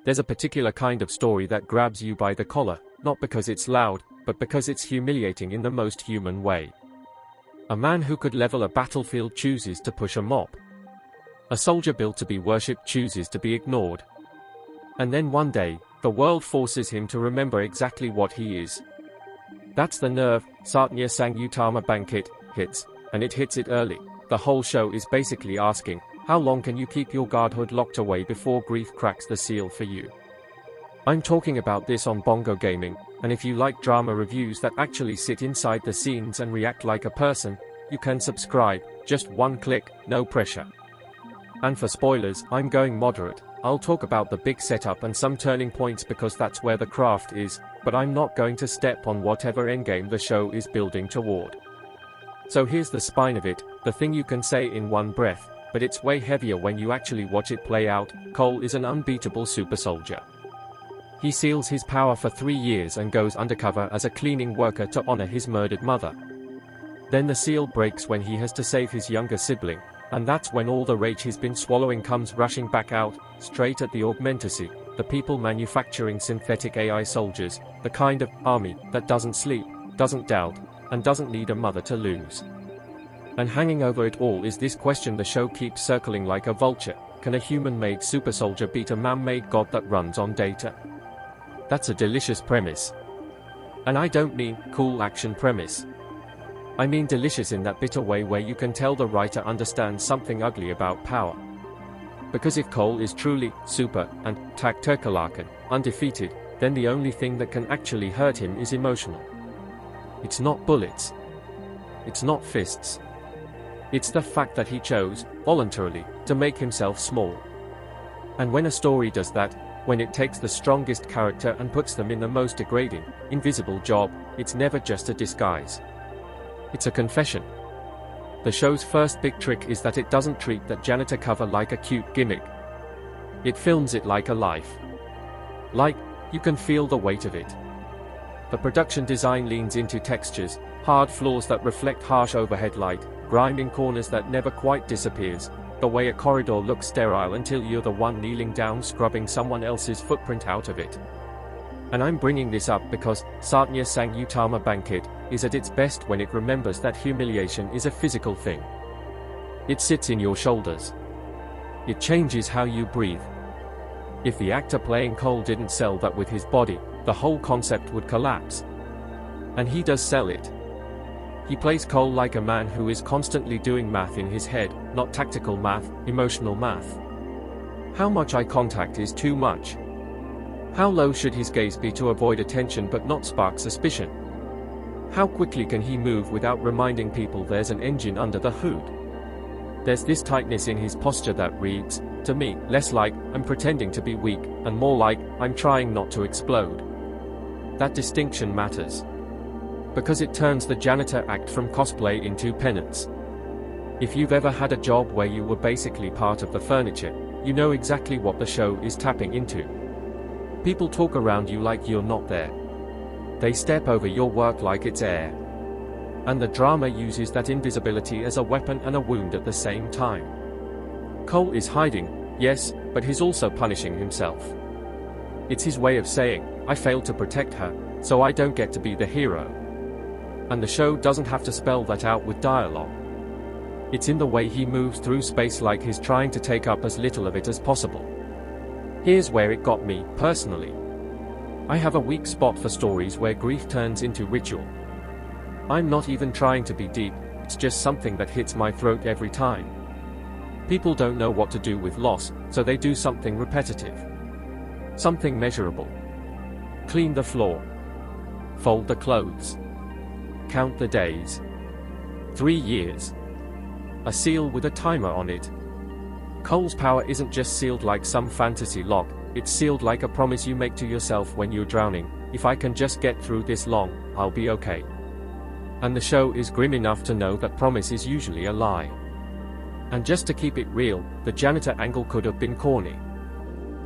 There's a particular kind of story that grabs you by the collar, not because it's loud, but because it's humiliating in the most human way. A man who could level a battlefield chooses to push a mop. A soldier built to be worshipped chooses to be ignored. And then one day, the world forces him to remember exactly what he is. That's the nerve Saatnya sang Utama Bangkit hits, and it hits it early. The whole show is basically asking, how long can you keep your godhood locked away before grief cracks the seal for you? I'm talking about this on Bongo Gaming, and if you like drama reviews that actually sit inside the scenes and react like a person, you can subscribe, just one click, no pressure. And for spoilers, I'm going moderate. I'll talk about the big setup and some turning points because that's where the craft is, but I'm not going to step on whatever endgame the show is building toward. So here's the spine of it, the thing you can say in one breath, but it's way heavier when you actually watch it play out. Cole is an unbeatable super soldier. He seals his power for 3 years and goes undercover as a cleaning worker to honor his murdered mother. Then the seal breaks when he has to save his younger sibling, and that's when all the rage he's been swallowing comes rushing back out, straight at the augmentacy, the people manufacturing synthetic AI soldiers, the kind of army that doesn't sleep, doesn't doubt, and doesn't need a mother to lose. And hanging over it all is this question the show keeps circling like a vulture: can a human-made super soldier beat a man-made god that runs on data? That's a delicious premise. And I don't mean cool action premise. I mean delicious in that bitter way where you can tell the writer understands something ugly about power. Because if Cole is truly super and takterkalakan, undefeated, then the only thing that can actually hurt him is emotional. It's not bullets. It's not fists. It's the fact that he chose, voluntarily, to make himself small. And when a story does that, when it takes the strongest character and puts them in the most degrading, invisible job, it's never just a disguise. It's a confession. The show's first big trick is that it doesn't treat that janitor cover like a cute gimmick. It films it like a life. Like, you can feel the weight of it. The production design leans into textures, hard floors that reflect harsh overhead light, grime in corners that never quite disappears, the way a corridor looks sterile until you're the one kneeling down scrubbing someone else's footprint out of it. And I'm bringing this up because Saatnya sang Utama Bangkit is at its best when it remembers that humiliation is a physical thing. It sits in your shoulders. It changes how you breathe. If the actor playing Cole didn't sell that with his body, the whole concept would collapse. And he does sell it. He plays Cole like a man who is constantly doing math in his head, not tactical math, emotional math. How much eye contact is too much? How low should his gaze be to avoid attention but not spark suspicion? How quickly can he move without reminding people there's an engine under the hood? There's this tightness in his posture that reads, to me, less like, I'm pretending to be weak, and more like, I'm trying not to explode. That distinction matters. Because it turns the janitor act from cosplay into penance. If you've ever had a job where you were basically part of the furniture, you know exactly what the show is tapping into. People talk around you like you're not there. They step over your work like it's air. And the drama uses that invisibility as a weapon and a wound at the same time. Cole is hiding, yes, but he's also punishing himself. It's his way of saying, I failed to protect her, so I don't get to be the hero. And the show doesn't have to spell that out with dialogue. It's in the way he moves through space like he's trying to take up as little of it as possible. Here's where it got me, personally. I have a weak spot for stories where grief turns into ritual. I'm not even trying to be deep, it's just something that hits my throat every time. People don't know what to do with loss, so they do something repetitive. Something measurable. Clean the floor. Fold the clothes. Count the days. 3 years. A seal with a timer on it. Cole's power isn't just sealed like some fantasy lock, it's sealed like a promise you make to yourself when you're drowning. If I can just get through this long, I'll be okay. And the show is grim enough to know that promise is usually a lie. And just to keep it real, the janitor angle could have been corny.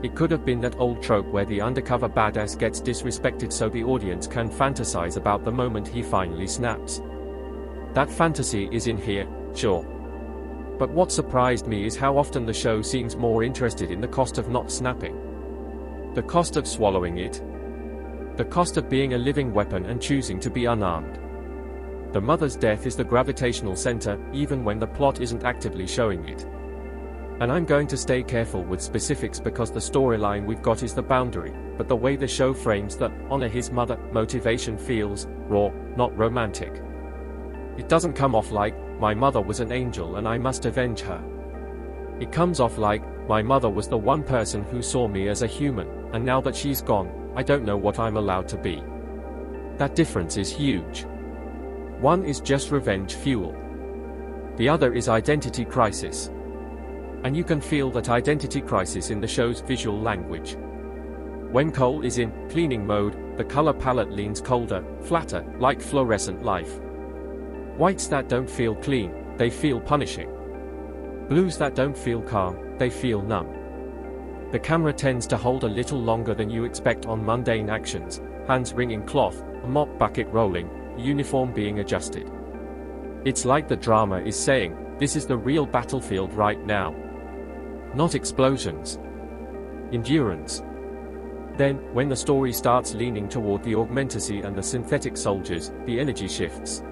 It could have been that old trope where the undercover badass gets disrespected so the audience can fantasize about the moment he finally snaps. That fantasy is in here, sure. But what surprised me is how often the show seems more interested in the cost of not snapping. The cost of swallowing it. The cost of being a living weapon and choosing to be unarmed. The mother's death is the gravitational center, even when the plot isn't actively showing it. And I'm going to stay careful with specifics because the storyline we've got is the boundary, but the way the show frames the honor his mother motivation feels raw, not romantic. It doesn't come off like, my mother was an angel and I must avenge her. It comes off like, my mother was the one person who saw me as a human, and now that she's gone, I don't know what I'm allowed to be. That difference is huge. One is just revenge fuel. The other is identity crisis. And you can feel that identity crisis in the show's visual language. When Cole is in cleaning mode, the color palette leans colder, flatter, like fluorescent life. Whites that don't feel clean, they feel punishing. Blues that don't feel calm, they feel numb. The camera tends to hold a little longer than you expect on mundane actions, hands wringing cloth, a mop bucket rolling, uniform being adjusted. It's like the drama is saying, this is the real battlefield right now. Not explosions. Endurance. Then, when the story starts leaning toward the augmentacy and the synthetic soldiers, the energy shifts.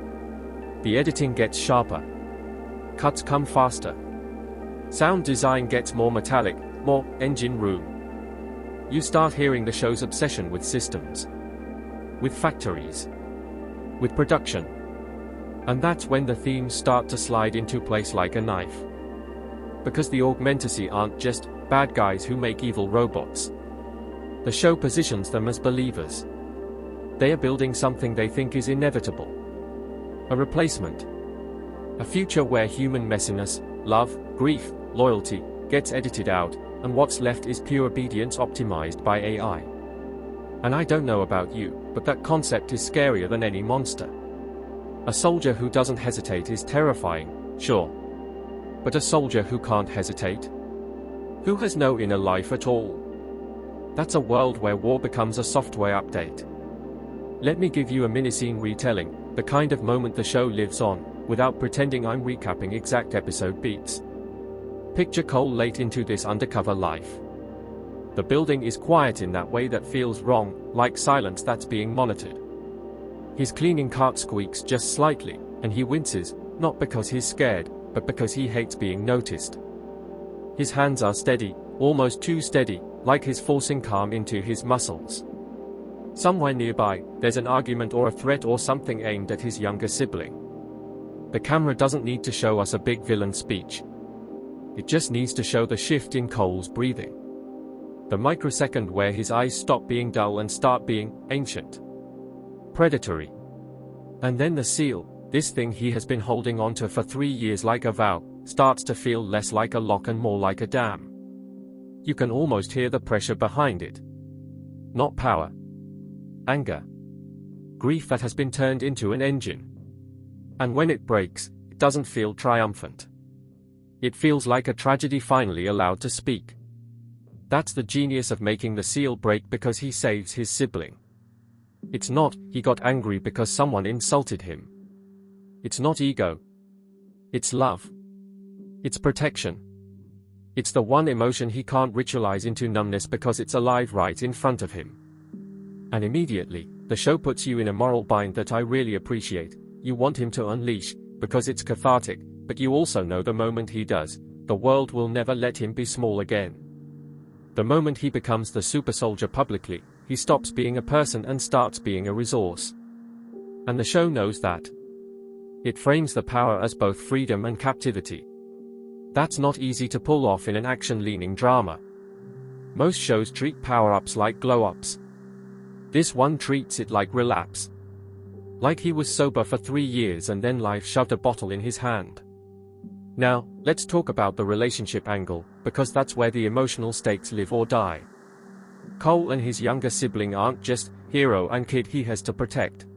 The editing gets sharper. Cuts come faster. Sound design gets more metallic, more engine room. You start hearing the show's obsession with systems. With factories. With production. And that's when the themes start to slide into place like a knife. Because the augmentacy aren't just bad guys who make evil robots. The show positions them as believers. They are building something they think is inevitable. A replacement. A future where human messiness, love, grief, loyalty, gets edited out, and what's left is pure obedience optimized by AI. And I don't know about you, but that concept is scarier than any monster. A soldier who doesn't hesitate is terrifying, sure. But a soldier who can't hesitate? Who has no inner life at all? That's a world where war becomes a software update. Let me give you a mini-scene retelling, the kind of moment the show lives on, without pretending I'm recapping exact episode beats. Picture Cole late into this undercover life. The building is quiet in that way that feels wrong, like silence that's being monitored. His cleaning cart squeaks just slightly, and he winces, not because he's scared, but because he hates being noticed. His hands are steady, almost too steady, like he's forcing calm into his muscles. Somewhere nearby, there's an argument or a threat or something aimed at his younger sibling. The camera doesn't need to show us a big villain speech. It just needs to show the shift in Cole's breathing. The microsecond where his eyes stop being dull and start being ancient. Predatory. And then the seal, this thing he has been holding onto for 3 years like a vow, starts to feel less like a lock and more like a dam. You can almost hear the pressure behind it. Not power. Anger. Grief that has been turned into an engine. And when it breaks, it doesn't feel triumphant. It feels like a tragedy finally allowed to speak. That's the genius of making the seal break because he saves his sibling. It's not, he got angry because someone insulted him. It's not ego. It's love. It's protection. It's the one emotion he can't ritualize into numbness because it's alive right in front of him. And immediately, the show puts you in a moral bind that I really appreciate. You want him to unleash, because it's cathartic, but you also know the moment he does, the world will never let him be small again. The moment he becomes the super soldier publicly, he stops being a person and starts being a resource. And the show knows that. It frames the power as both freedom and captivity. That's not easy to pull off in an action-leaning drama. Most shows treat power-ups like glow-ups. This one treats it like relapse. Like he was sober for 3 years and then life shoved a bottle in his hand. Now, let's talk about the relationship angle, because that's where the emotional stakes live or die. Cole and his younger sibling aren't just hero and kid he has to protect.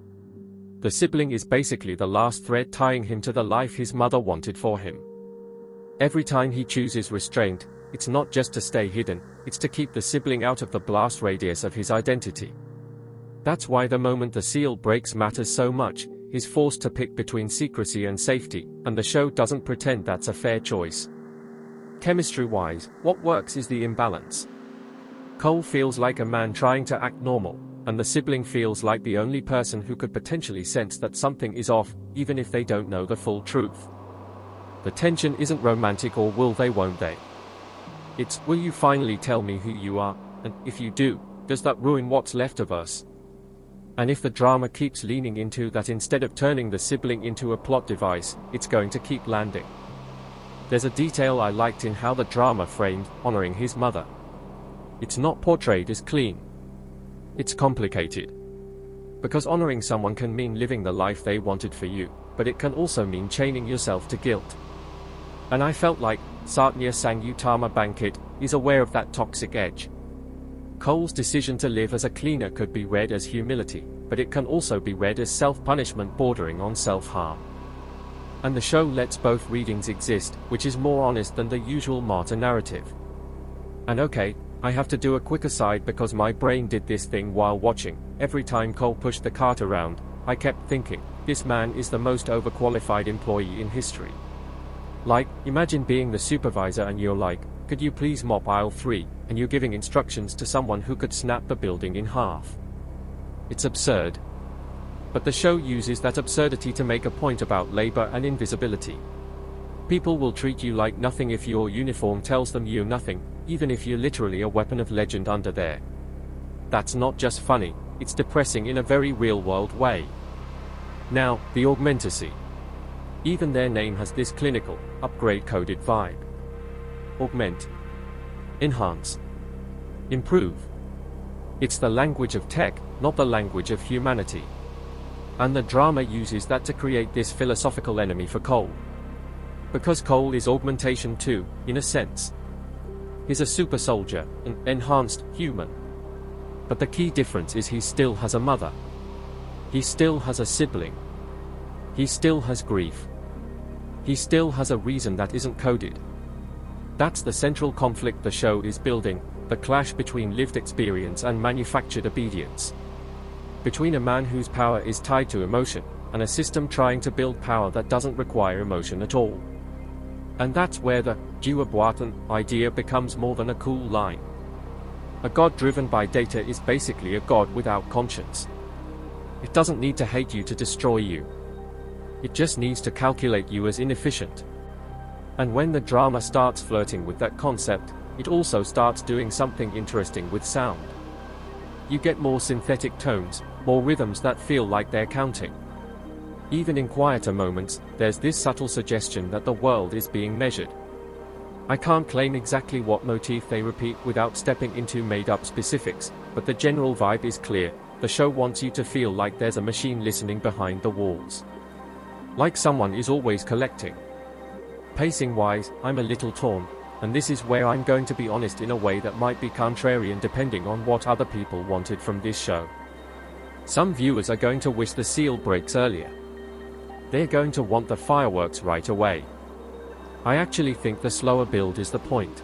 The sibling is basically the last thread tying him to the life his mother wanted for him. Every time he chooses restraint, it's not just to stay hidden, it's to keep the sibling out of the blast radius of his identity. That's why the moment the seal breaks matters so much. He's forced to pick between secrecy and safety, and the show doesn't pretend that's a fair choice. Chemistry-wise, what works is the imbalance. Cole feels like a man trying to act normal, and the sibling feels like the only person who could potentially sense that something is off, even if they don't know the full truth. The tension isn't romantic or will they won't they. It's, will you finally tell me who you are, and if you do, does that ruin what's left of us? And if the drama keeps leaning into that instead of turning the sibling into a plot device, it's going to keep landing. There's a detail I liked in how the drama framed honoring his mother. It's not portrayed as clean. It's complicated. Because honoring someone can mean living the life they wanted for you, but it can also mean chaining yourself to guilt. And I felt like Saatnya sang Utama Bangkit is aware of that toxic edge. Cole's decision to live as a cleaner could be read as humility, but it can also be read as self-punishment bordering on self-harm. And the show lets both readings exist, which is more honest than the usual martyr narrative. And okay, I have to do a quick aside because my brain did this thing while watching. Every time Cole pushed the cart around, I kept thinking, this man is the most overqualified employee in history. Like, imagine being the supervisor and you're like, could you please mop aisle 3, and you're giving instructions to someone who could snap the building in half. It's absurd. But the show uses that absurdity to make a point about labor and invisibility. People will treat you like nothing if your uniform tells them you're nothing, even if you're literally a weapon of legend under there. That's not just funny, it's depressing in a very real-world way. Now, the Augmentacy. Even their name has this clinical, upgrade-coded vibe. Augment. Enhance. Improve. It's the language of tech, not the language of humanity. And the drama uses that to create this philosophical enemy for Cole. Because Cole is augmentation too, in a sense. He's a super soldier, an enhanced human. But the key difference is he still has a mother. He still has a sibling. He still has grief. He still has a reason that isn't coded. That's the central conflict the show is building, the clash between lived experience and manufactured obedience. Between a man whose power is tied to emotion, and a system trying to build power that doesn't require emotion at all. And that's where the Buatan idea becomes more than a cool line. A god driven by data is basically a god without conscience. It doesn't need to hate you to destroy you. It just needs to calculate you as inefficient. And when the drama starts flirting with that concept, it also starts doing something interesting with sound. You get more synthetic tones, more rhythms that feel like they're counting. Even in quieter moments, there's this subtle suggestion that the world is being measured. I can't claim exactly what motif they repeat without stepping into made-up specifics, but the general vibe is clear. The show wants you to feel like there's a machine listening behind the walls. Like someone is always collecting. Pacing-wise, I'm a little torn, and this is where I'm going to be honest in a way that might be contrarian depending on what other people wanted from this show. Some viewers are going to wish the seal breaks earlier. They're going to want the fireworks right away. I actually think the slower build is the point.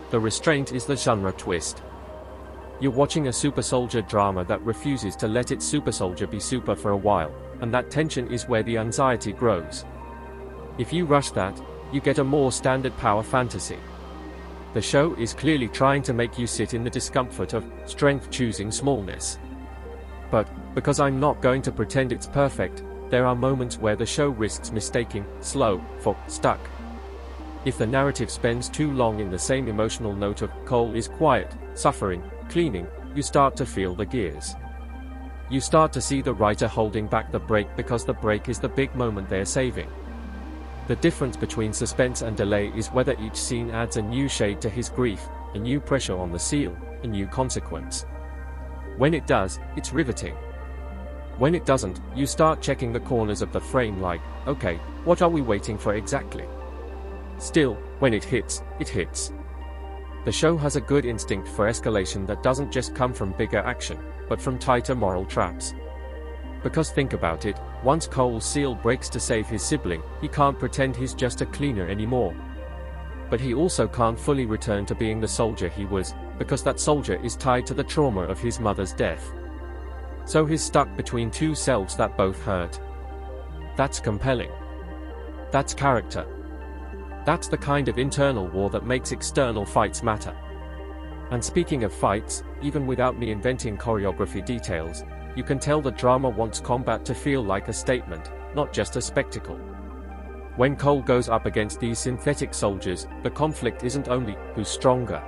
The restraint is the genre twist. You're watching a super soldier drama that refuses to let its super soldier be super for a while, and that tension is where the anxiety grows. If you rush that, you get a more standard power fantasy. The show is clearly trying to make you sit in the discomfort of strength choosing smallness. But, because I'm not going to pretend it's perfect, there are moments where the show risks mistaking slow for stuck. If the narrative spends too long in the same emotional note of Cole is quiet, suffering, cleaning, you start to feel the gears. You start to see the writer holding back the break because the break is the big moment they're saving. The difference between suspense and delay is whether each scene adds a new shade to his grief, a new pressure on the seal, a new consequence. When it does, it's riveting. When it doesn't, you start checking the corners of the frame like, okay, what are we waiting for exactly? Still, when it hits, it hits. The show has a good instinct for escalation that doesn't just come from bigger action, but from tighter moral traps. Because think about it, once Cole's seal breaks to save his sibling, he can't pretend he's just a cleaner anymore. But he also can't fully return to being the soldier he was, because that soldier is tied to the trauma of his mother's death. So he's stuck between two selves that both hurt. That's compelling. That's character. That's the kind of internal war that makes external fights matter. And speaking of fights, even without me inventing choreography details, you can tell the drama wants combat to feel like a statement, not just a spectacle. When Cole goes up against these synthetic soldiers, the conflict isn't only who's stronger.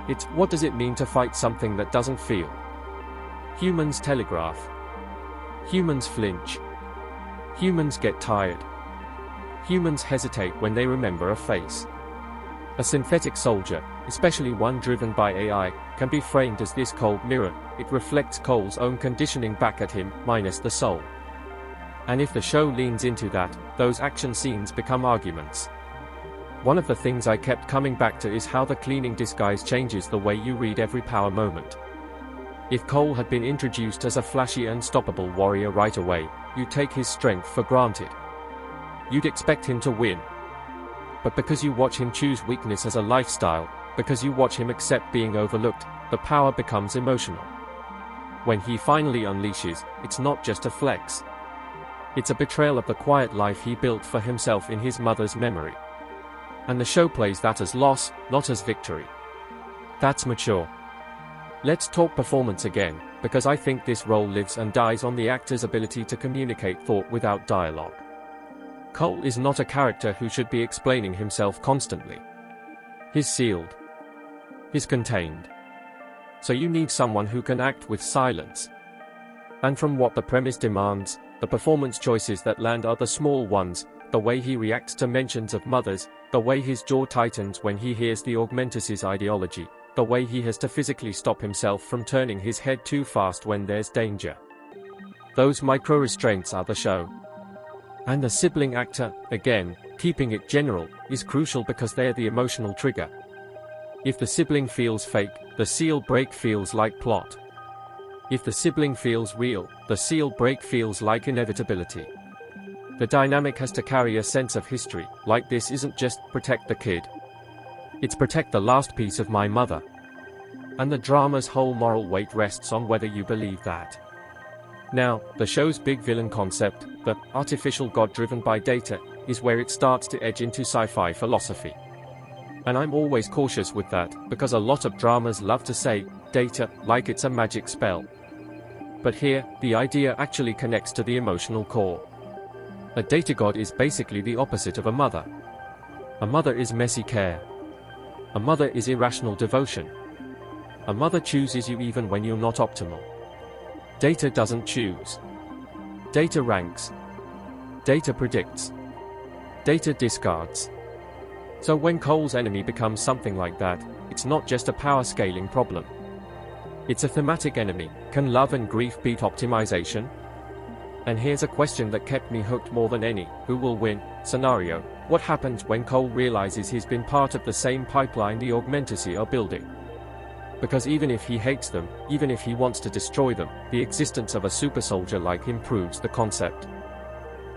It's what does it mean to fight something that doesn't feel. Humans telegraph. Humans flinch. Humans get tired. Humans hesitate when they remember a face. A synthetic soldier, especially one driven by AI, can be framed as this cold mirror. It reflects Cole's own conditioning back at him, minus the soul. And if the show leans into that, those action scenes become arguments. One of the things I kept coming back to is how the cleaning disguise changes the way you read every power moment. If Cole had been introduced as a flashy, unstoppable warrior right away, you'd take his strength for granted. You'd expect him to win. But because you watch him choose weakness as a lifestyle, because you watch him accept being overlooked, the power becomes emotional. When he finally unleashes, it's not just a flex. It's a betrayal of the quiet life he built for himself in his mother's memory. And the show plays that as loss, not as victory. That's mature. Let's talk performance again, because I think this role lives and dies on the actor's ability to communicate thought without dialogue. Cole is not a character who should be explaining himself constantly. He's sealed. He's contained. So you need someone who can act with silence. And from what the premise demands, the performance choices that land are the small ones, the way he reacts to mentions of mothers, the way his jaw tightens when he hears the Augmentus's ideology, the way he has to physically stop himself from turning his head too fast when there's danger. Those micro-restraints are the show. And the sibling actor, again, keeping it general, is crucial because they're the emotional trigger. If the sibling feels fake, the seal break feels like plot. If the sibling feels real, the seal break feels like inevitability. The dynamic has to carry a sense of history, like this isn't just protect the kid. It's protect the last piece of my mother. And the drama's whole moral weight rests on whether you believe that. Now, the show's big villain concept, the artificial god driven by data, is where it starts to edge into sci-fi philosophy. And I'm always cautious with that, because a lot of dramas love to say, data, like it's a magic spell. But here, the idea actually connects to the emotional core. A data god is basically the opposite of a mother. A mother is messy care. A mother is irrational devotion. A mother chooses you even when you're not optimal. Data doesn't choose. Data ranks. Data predicts. Data discards. So when Cole's enemy becomes something like that, it's not just a power scaling problem. It's a thematic enemy. Can love and grief beat optimization? And here's a question that kept me hooked more than any: who will win? Scenario: what happens when Cole realizes he's been part of the same pipeline the Augmentusi are building? Because even if he hates them, even if he wants to destroy them, the existence of a super soldier like him proves the concept.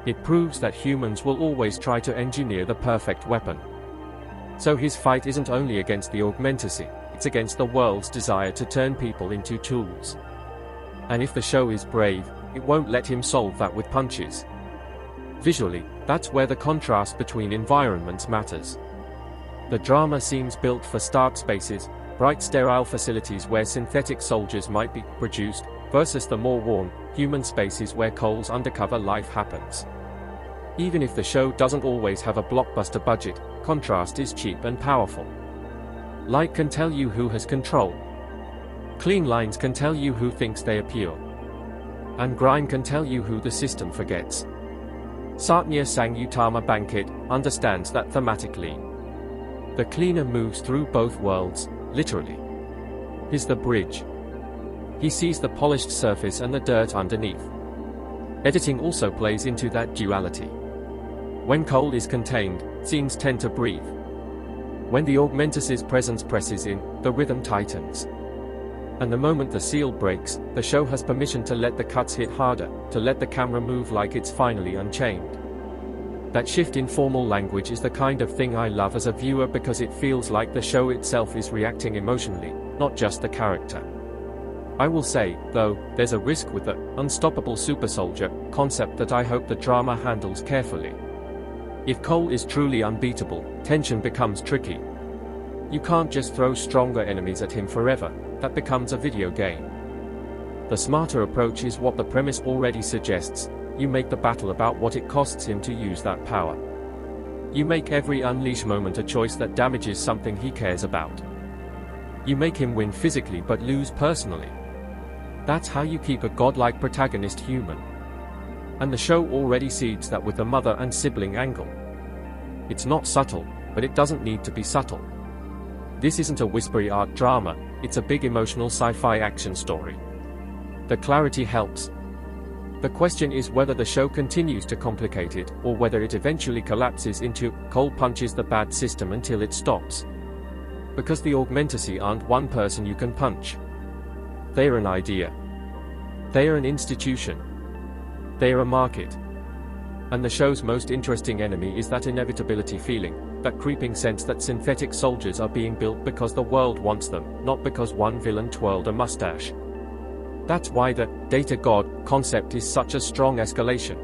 It proves that humans will always try to engineer the perfect weapon. So his fight isn't only against the Augmentusi, it's against the world's desire to turn people into tools. And if the show is brave, it won't let him solve that with punches. Visually, that's where the contrast between environments matters. The drama seems built for stark spaces, bright sterile facilities where synthetic soldiers might be produced, versus the more warm, human spaces where Cole's undercover life happens. Even if the show doesn't always have a blockbuster budget, contrast is cheap and powerful. Light can tell you who has control. Clean lines can tell you who thinks they are pure. And grime can tell you who the system forgets. Saatnya sang Utama Bangkit understands that thematically. The cleaner moves through both worlds, literally. He's the bridge. He sees the polished surface and the dirt underneath. Editing also plays into that duality. When Cole is contained, scenes tend to breathe. When the Augmentus's presence presses in, the rhythm tightens. And the moment the seal breaks, the show has permission to let the cuts hit harder, to let the camera move like it's finally unchained. That shift in formal language is the kind of thing I love as a viewer because it feels like the show itself is reacting emotionally, not just the character. I will say, though, there's a risk with the unstoppable super soldier concept that I hope the drama handles carefully. If Cole is truly unbeatable, tension becomes tricky. You can't just throw stronger enemies at him forever, that becomes a video game. The smarter approach is what the premise already suggests: you make the battle about what it costs him to use that power. You make every unleash moment a choice that damages something he cares about. You make him win physically but lose personally. That's how you keep a godlike protagonist human. And the show already seeds that with the mother and sibling angle. It's not subtle, but it doesn't need to be subtle. This isn't a whispery art drama, it's a big emotional sci-fi action story. The clarity helps. The question is whether the show continues to complicate it, or whether it eventually collapses into Cole punches the bad system until it stops. Because the Augmentacy aren't one person you can punch. They're an idea. They're an institution. They're a market. And the show's most interesting enemy is that inevitability feeling, that creeping sense that synthetic soldiers are being built because the world wants them, not because one villain twirled a mustache. That's why the data god concept is such a strong escalation.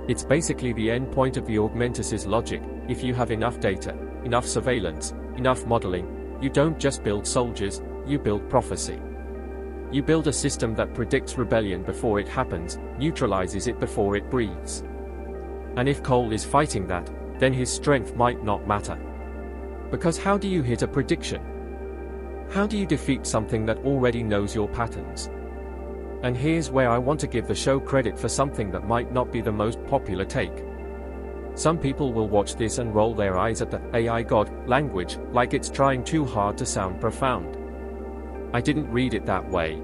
It's basically the end point of the Augmentacy's logic: if you have enough data, enough surveillance, enough modeling, you don't just build soldiers, you build prophecy. You build a system that predicts rebellion before it happens, neutralizes it before it breathes. And if Cole is fighting that, then his strength might not matter. Because how do you hit a prediction? How do you defeat something that already knows your patterns? And here's where I want to give the show credit for something that might not be the most popular take. Some people will watch this and roll their eyes at the AI god language, like it's trying too hard to sound profound. I didn't read it that way.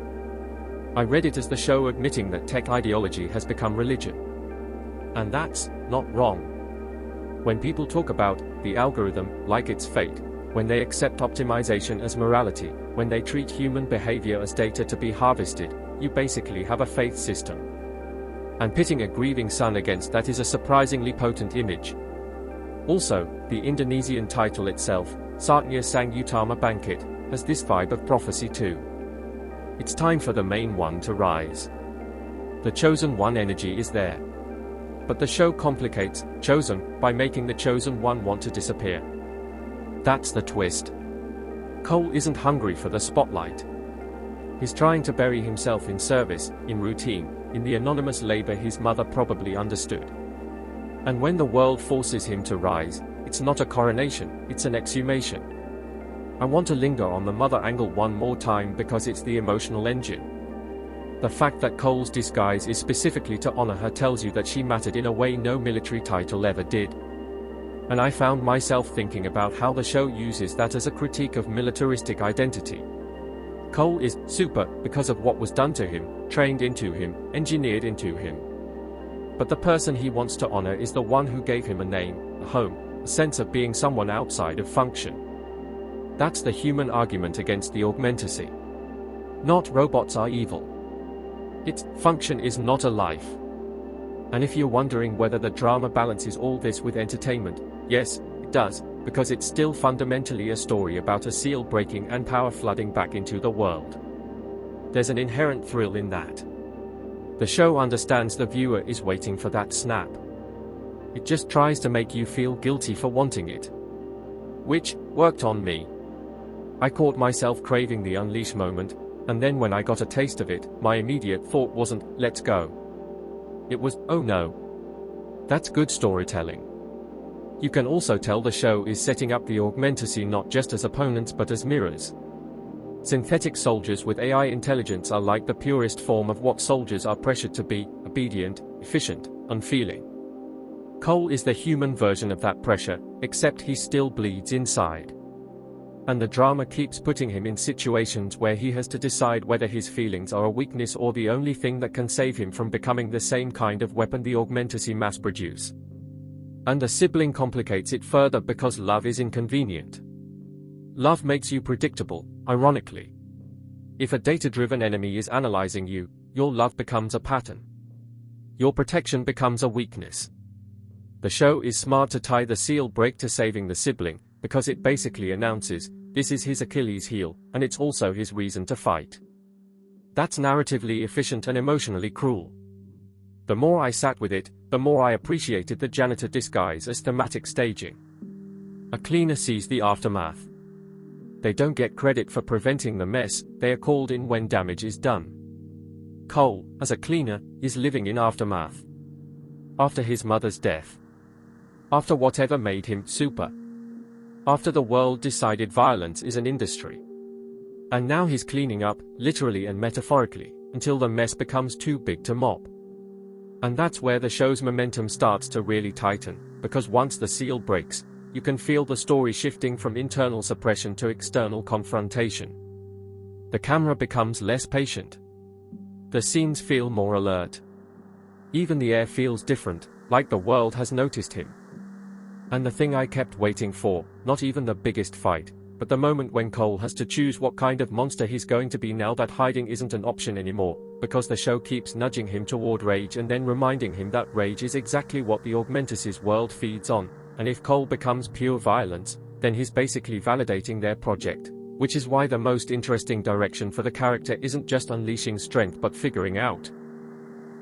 I read it as the show admitting that tech ideology has become religion. And that's not wrong. When people talk about the algorithm like it's fate, when they accept optimization as morality, when they treat human behavior as data to be harvested, you basically have a faith system. And pitting a grieving son against that is a surprisingly potent image. Also, the Indonesian title itself, Saatnya Sang Utama Bangkit, has this vibe of prophecy too. It's time for the main one to rise. The chosen one energy is there. But the show complicates chosen by making the chosen one want to disappear. That's the twist. Cole isn't hungry for the spotlight. He's trying to bury himself in service, in routine, in the anonymous labor his mother probably understood. And when the world forces him to rise, it's not a coronation, it's an exhumation. I want to linger on the mother angle one more time because it's the emotional engine. The fact that Cole's disguise is specifically to honor her tells you that she mattered in a way no military title ever did. And I found myself thinking about how the show uses that as a critique of militaristic identity. Cole is super because of what was done to him, trained into him, engineered into him. But the person he wants to honor is the one who gave him a name, a home, a sense of being someone outside of function. That's the human argument against the Augmentacy. Not robots are evil. Its function is not a life. And if you're wondering whether the drama balances all this with entertainment, yes, it does, because it's still fundamentally a story about a seal breaking and power flooding back into the world. There's an inherent thrill in that. The show understands the viewer is waiting for that snap. It just tries to make you feel guilty for wanting it. Which worked on me. I caught myself craving the unleash moment, and then when I got a taste of it, my immediate thought wasn't, let's go. It was, oh no. That's good storytelling. You can also tell the show is setting up the Augmentacy not just as opponents but as mirrors. Synthetic soldiers with AI intelligence are like the purest form of what soldiers are pressured to be: obedient, efficient, unfeeling. Cole is the human version of that pressure, except he still bleeds inside. And the drama keeps putting him in situations where he has to decide whether his feelings are a weakness or the only thing that can save him from becoming the same kind of weapon the Augmentacy mass produce. And a sibling complicates it further because love is inconvenient. Love makes you predictable, ironically. If a data-driven enemy is analyzing you, your love becomes a pattern. Your protection becomes a weakness. The show is smart to tie the seal break to saving the sibling, because it basically announces, this is his Achilles heel, and it's also his reason to fight. That's narratively efficient and emotionally cruel. The more I sat with it, the more I appreciated the janitor disguise as thematic staging. A cleaner sees the aftermath. They don't get credit for preventing the mess, they are called in when damage is done. Cole, as a cleaner, is living in aftermath. After his mother's death. After whatever made him super. After the world decided violence is an industry. And now he's cleaning up, literally and metaphorically, until the mess becomes too big to mop. And that's where the show's momentum starts to really tighten, because once the seal breaks, you can feel the story shifting from internal suppression to external confrontation. The camera becomes less patient. The scenes feel more alert. Even the air feels different, like the world has noticed him. And the thing I kept waiting for, not even the biggest fight, but the moment when Cole has to choose what kind of monster he's going to be now that hiding isn't an option anymore, because the show keeps nudging him toward rage and then reminding him that rage is exactly what the Augmentus's world feeds on, and if Cole becomes pure violence, then he's basically validating their project, which is why the most interesting direction for the character isn't just unleashing strength but figuring out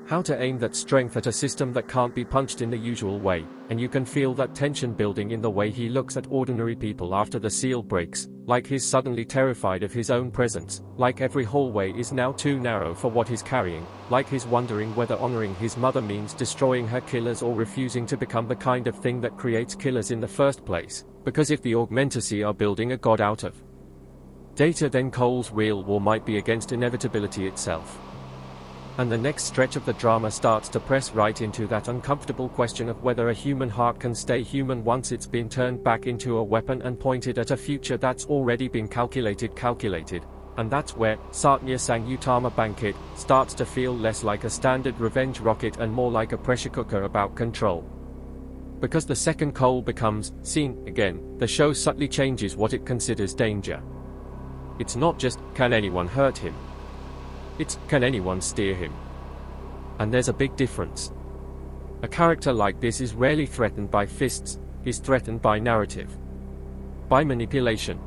how to aim that strength at a system that can't be punched in the usual way, and you can feel that tension building in the way he looks at ordinary people after the seal breaks, like he's suddenly terrified of his own presence, like every hallway is now too narrow for what he's carrying, like he's wondering whether honoring his mother means destroying her killers or refusing to become the kind of thing that creates killers in the first place, because if the Augmentusi are building a god out of data, then Cole's real war might be against inevitability itself. And the next stretch of the drama starts to press right into that uncomfortable question of whether a human heart can stay human once it's been turned back into a weapon and pointed at a future that's already been calculated, and that's where Saatnya sang Utama Bangkit starts to feel less like a standard revenge rocket and more like a pressure cooker about control. Because the second Cole becomes seen again, the show subtly changes what it considers danger. It's not just, can anyone hurt him? It's, can anyone steer him? And there's a big difference. A character like this is rarely threatened by fists, he's threatened by narrative. By manipulation.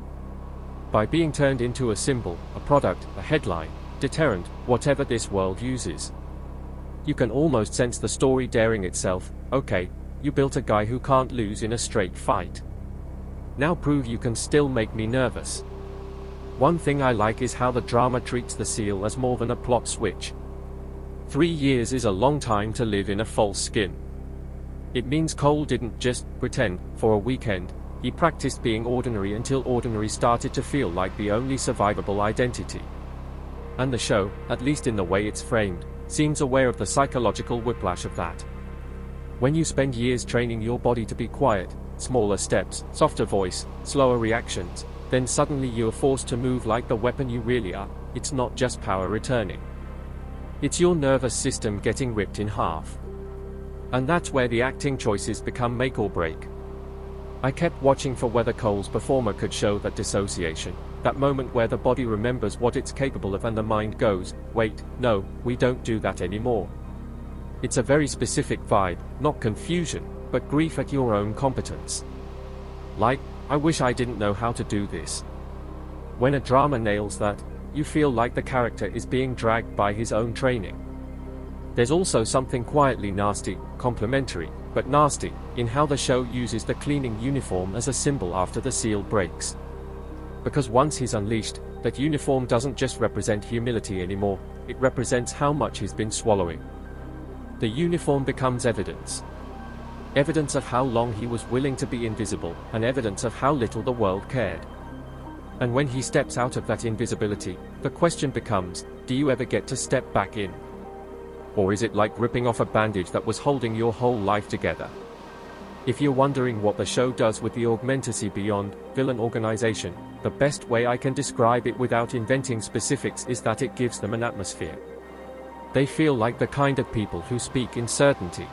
By being turned into a symbol, a product, a headline, deterrent, whatever this world uses. You can almost sense the story daring itself. Okay, you built a guy who can't lose in a straight fight. Now prove you can still make me nervous. One thing I like is how the drama treats the seal as more than a plot switch. 3 years is a long time to live in a false skin. It means Cole didn't just pretend for a weekend, he practiced being ordinary until ordinary started to feel like the only survivable identity. And the show, at least in the way it's framed, seems aware of the psychological whiplash of that. When you spend years training your body to be quiet, smaller steps, softer voice, slower reactions, then suddenly you are forced to move like the weapon you really are. It's not just power returning. It's your nervous system getting ripped in half. And that's where the acting choices become make or break. I kept watching for whether Cole's performer could show that dissociation, that moment where the body remembers what it's capable of and the mind goes, wait, no, we don't do that anymore. It's a very specific vibe, not confusion, but grief at your own competence. Like, I wish I didn't know how to do this. When a drama nails that, you feel like the character is being dragged by his own training. There's also something quietly nasty, complimentary, but nasty, in how the show uses the cleaning uniform as a symbol after the seal breaks. Because once he's unleashed, that uniform doesn't just represent humility anymore, it represents how much he's been swallowing. The uniform becomes evidence. Evidence of how long he was willing to be invisible, and evidence of how little the world cared. And when he steps out of that invisibility, the question becomes, do you ever get to step back in? Or is it like ripping off a bandage that was holding your whole life together? If you're wondering what the show does with the Augmentusi beyond villain organization, the best way I can describe it without inventing specifics is that it gives them an atmosphere. They feel like the kind of people who speak in certainty.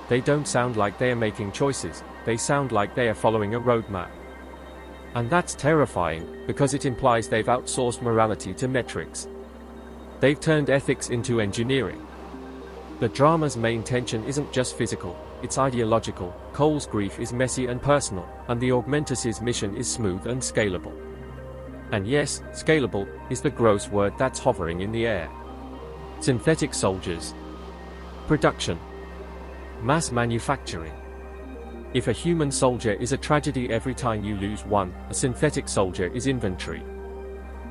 They don't sound like they are making choices, they sound like they are following a roadmap. And that's terrifying, because it implies they've outsourced morality to metrics. They've turned ethics into engineering. The drama's main tension isn't just physical, it's ideological. Cole's grief is messy and personal, and the Augmentus's mission is smooth and scalable. And yes, scalable is the gross word that's hovering in the air. Synthetic soldiers. Production. Mass manufacturing. If a human soldier is a tragedy every time you lose one, a synthetic soldier is inventory.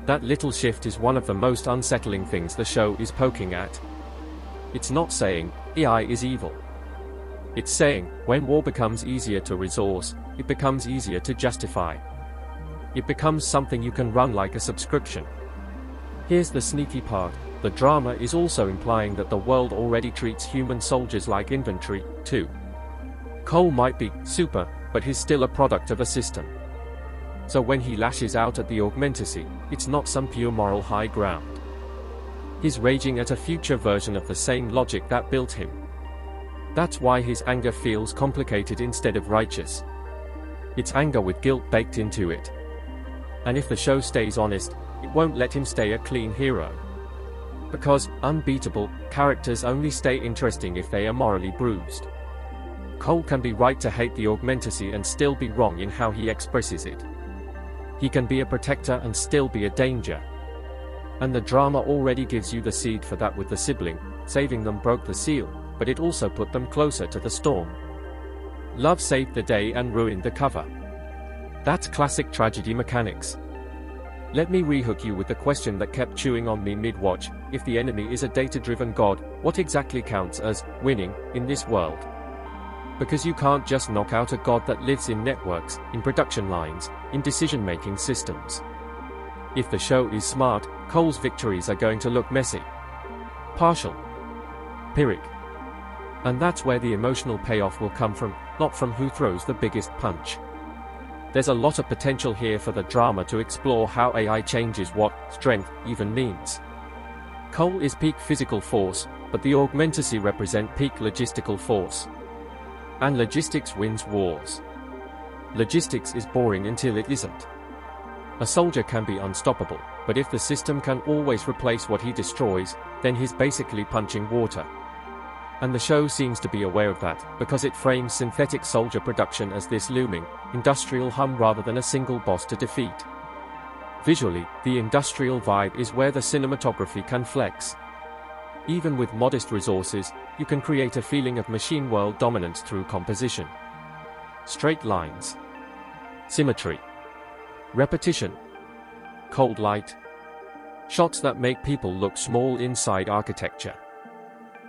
That little shift is one of the most unsettling things the show is poking at. It's not saying, AI is evil. It's saying, when war becomes easier to resource, it becomes easier to justify. It becomes something you can run like a subscription. Here's the sneaky part, the drama is also implying that the world already treats human soldiers like inventory, too. Cole might be super, but he's still a product of a system. So when he lashes out at the Augmentacy, it's not some pure moral high ground. He's raging at a future version of the same logic that built him. That's why his anger feels complicated instead of righteous. It's anger with guilt baked into it. And if the show stays honest, it won't let him stay a clean hero. Because, unbeatable, characters only stay interesting if they are morally bruised. Cole can be right to hate the Augmentacy and still be wrong in how he expresses it. He can be a protector and still be a danger. And the drama already gives you the seed for that with the sibling. Saving them broke the seal, but it also put them closer to the storm. Love saved the day and ruined the cover. That's classic tragedy mechanics. Let me rehook you with the question that kept chewing on me mid-watch. If the enemy is a data-driven god, what exactly counts as winning in this world? Because you can't just knock out a god that lives in networks, in production lines, in decision-making systems. If the show is smart, Cole's victories are going to look messy, partial, Pyrrhic. And that's where the emotional payoff will come from, not from who throws the biggest punch. There's a lot of potential here for the drama to explore how AI changes what strength even means. Cole is peak physical force, but the Augmentacy represent peak logistical force. And logistics wins wars. Logistics is boring until it isn't. A soldier can be unstoppable, but if the system can always replace what he destroys, then he's basically punching water. And the show seems to be aware of that, because it frames synthetic soldier production as this looming, industrial hum rather than a single boss to defeat. Visually, the industrial vibe is where the cinematography can flex. Even with modest resources, you can create a feeling of machine world dominance through composition. Straight lines. Symmetry. Repetition. Cold light. Shots that make people look small inside architecture.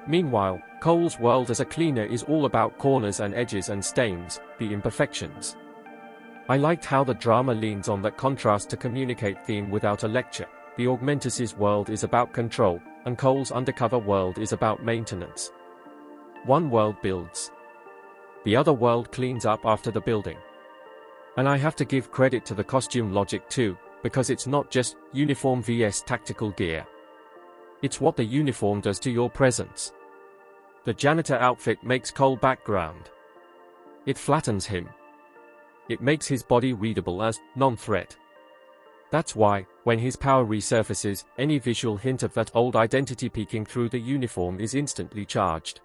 Meanwhile, Cole's world as a cleaner is all about corners and edges and stains, the imperfections. I liked how the drama leans on that contrast to communicate theme without a lecture. The Augmentacy's world is about control, and Cole's undercover world is about maintenance. One world builds. The other world cleans up after the building. And I have to give credit to the costume logic too, because it's not just uniform vs tactical gear. It's what the uniform does to your presence. The janitor outfit makes Cole background. It flattens him. It makes his body readable as non-threat. That's why, when his power resurfaces, any visual hint of that old identity peeking through the uniform is instantly charged.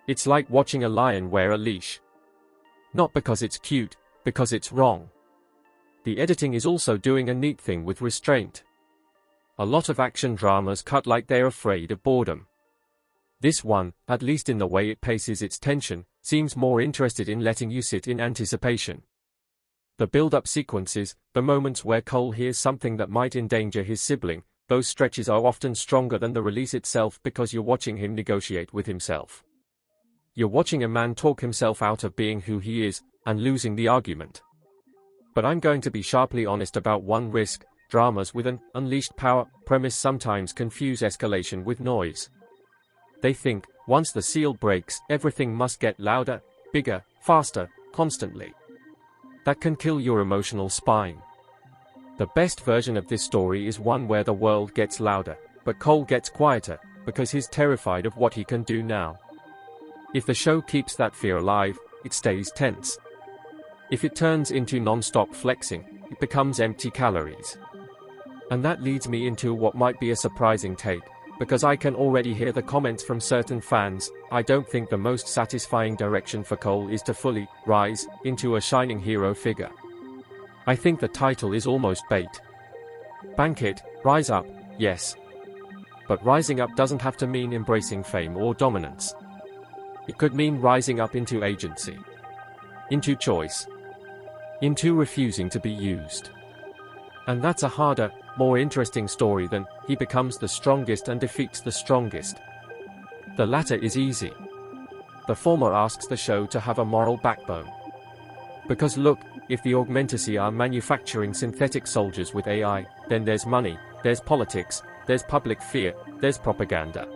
It's like watching a lion wear a leash. Not because it's cute, because it's wrong. The editing is also doing a neat thing with restraint. A lot of action dramas cut like they're afraid of boredom. This one, at least in the way it paces its tension, seems more interested in letting you sit in anticipation. The build-up sequences, the moments where Cole hears something that might endanger his sibling, those stretches are often stronger than the release itself because you're watching him negotiate with himself. You're watching a man talk himself out of being who he is, and losing the argument. But I'm going to be sharply honest about one risk: dramas with an unleashed power premise sometimes confuse escalation with noise. They think, once the seal breaks, everything must get louder, bigger, faster, constantly. That can kill your emotional spine. The best version of this story is one where the world gets louder, but Cole gets quieter, because he's terrified of what he can do now. If the show keeps that fear alive, it stays tense. If it turns into non-stop flexing, it becomes empty calories. And that leads me into what might be a surprising take, because I can already hear the comments from certain fans. I don't think the most satisfying direction for Cole is to fully rise into a shining hero figure. I think the title is almost bait. Bangkit, rise up, yes. But rising up doesn't have to mean embracing fame or dominance. It could mean rising up into agency. into choice, into refusing to be used. And that's a harder, more interesting story than he becomes the strongest and defeats the strongest. The latter is easy. The former asks the show to have a moral backbone. Because look, if the Augmentacy are manufacturing synthetic soldiers with AI, then there's money, there's politics, there's public fear, there's propaganda.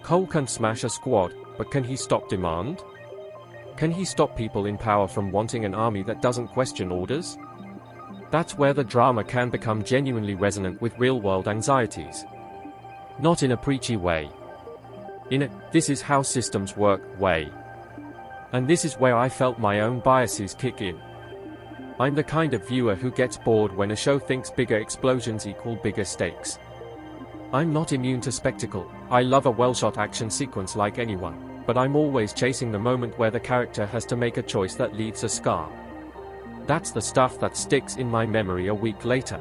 Cole can smash a squad, but can he stop demand? Can he stop people in power from wanting an army that doesn't question orders? That's where the drama can become genuinely resonant with real-world anxieties. Not in a preachy way. In a, this is how systems work way. And this is where I felt my own biases kick in. I'm the kind of viewer who gets bored when a show thinks bigger explosions equal bigger stakes. I'm not immune to spectacle. I love a well-shot action sequence like anyone, but I'm always chasing the moment where the character has to make a choice that leaves a scar. That's the stuff that sticks in my memory a week later.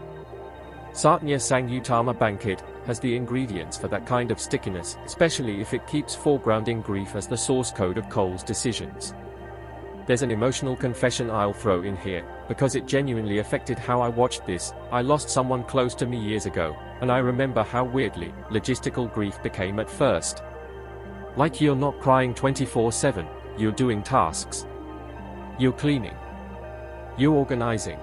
Saatnya sang Utama Bangkit has the ingredients for that kind of stickiness, especially if it keeps foregrounding grief as the source code of Cole's decisions. There's an emotional confession I'll throw in here, because it genuinely affected how I watched this. I lost someone close to me years ago, and I remember how weirdly logistical grief became at first. Like you're not crying 24/7, you're doing tasks. You're cleaning. You're organizing.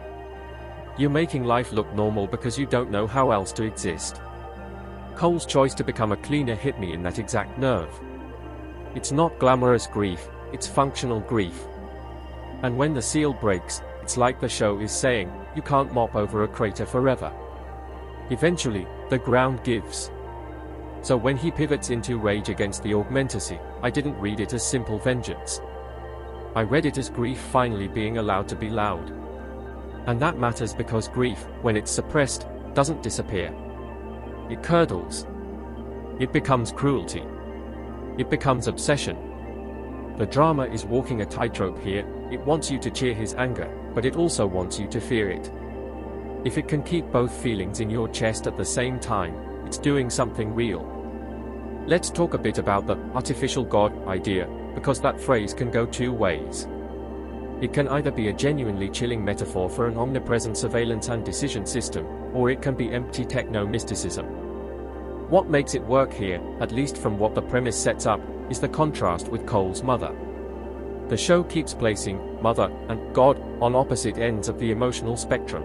You're making life look normal because you don't know how else to exist. Cole's choice to become a cleaner hit me in that exact nerve. It's not glamorous grief, it's functional grief. And when the seal breaks, it's like the show is saying, you can't mop over a crater forever. Eventually, the ground gives. So when he pivots into rage against the Augmentacy, I didn't read it as simple vengeance. I read it as grief finally being allowed to be loud. And that matters because grief, when it's suppressed, doesn't disappear. It curdles. It becomes cruelty. It becomes obsession. The drama is walking a tightrope here. It wants you to cheer his anger, but it also wants you to fear it. If it can keep both feelings in your chest at the same time, it's doing something real. Let's talk a bit about the artificial god idea, because that phrase can go two ways. It can either be a genuinely chilling metaphor for an omnipresent surveillance and decision system, or it can be empty techno-mysticism. What makes it work here, at least from what the premise sets up, is the contrast with Cole's mother. The show keeps placing mother and God on opposite ends of the emotional spectrum.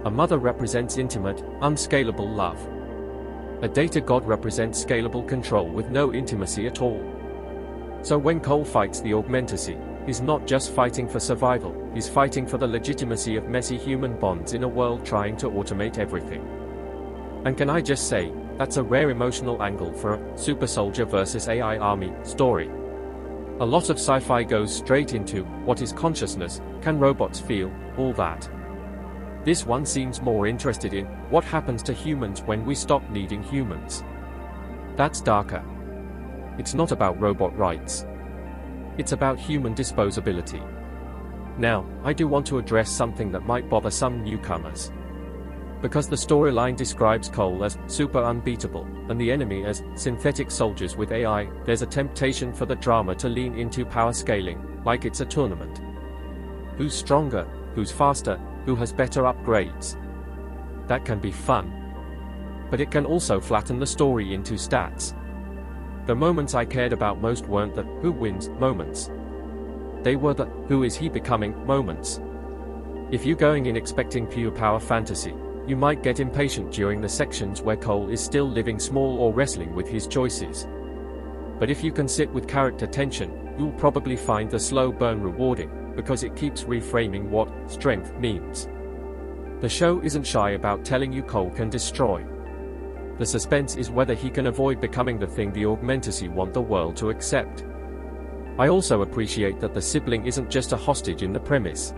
A mother represents intimate, unscalable love. A data god represents scalable control with no intimacy at all. So when Cole fights the Augmentacy, he's not just fighting for survival, he's fighting for the legitimacy of messy human bonds in a world trying to automate everything. And can I just say, that's a rare emotional angle for a super soldier versus AI army story. A lot of sci-fi goes straight into, what is consciousness, can robots feel, all that. This one seems more interested in, what happens to humans when we stop needing humans. That's darker. It's not about robot rights. It's about human disposability. Now, I do want to address something that might bother some newcomers. Because the storyline describes Cole as super unbeatable, and the enemy as synthetic soldiers with AI, there's a temptation for the drama to lean into power scaling, like it's a tournament. Who's stronger, who's faster, who has better upgrades? That can be fun. But it can also flatten the story into stats. The moments I cared about most weren't the who wins moments. They were the who is he becoming moments. If you're going in expecting pure power fantasy, you might get impatient during the sections where Cole is still living small or wrestling with his choices. But if you can sit with character tension, you'll probably find the slow burn rewarding, because it keeps reframing what strength means. The show isn't shy about telling you Cole can destroy. The suspense is whether he can avoid becoming the thing the Augmentacy want the world to accept. I also appreciate that the sibling isn't just a hostage in the premise.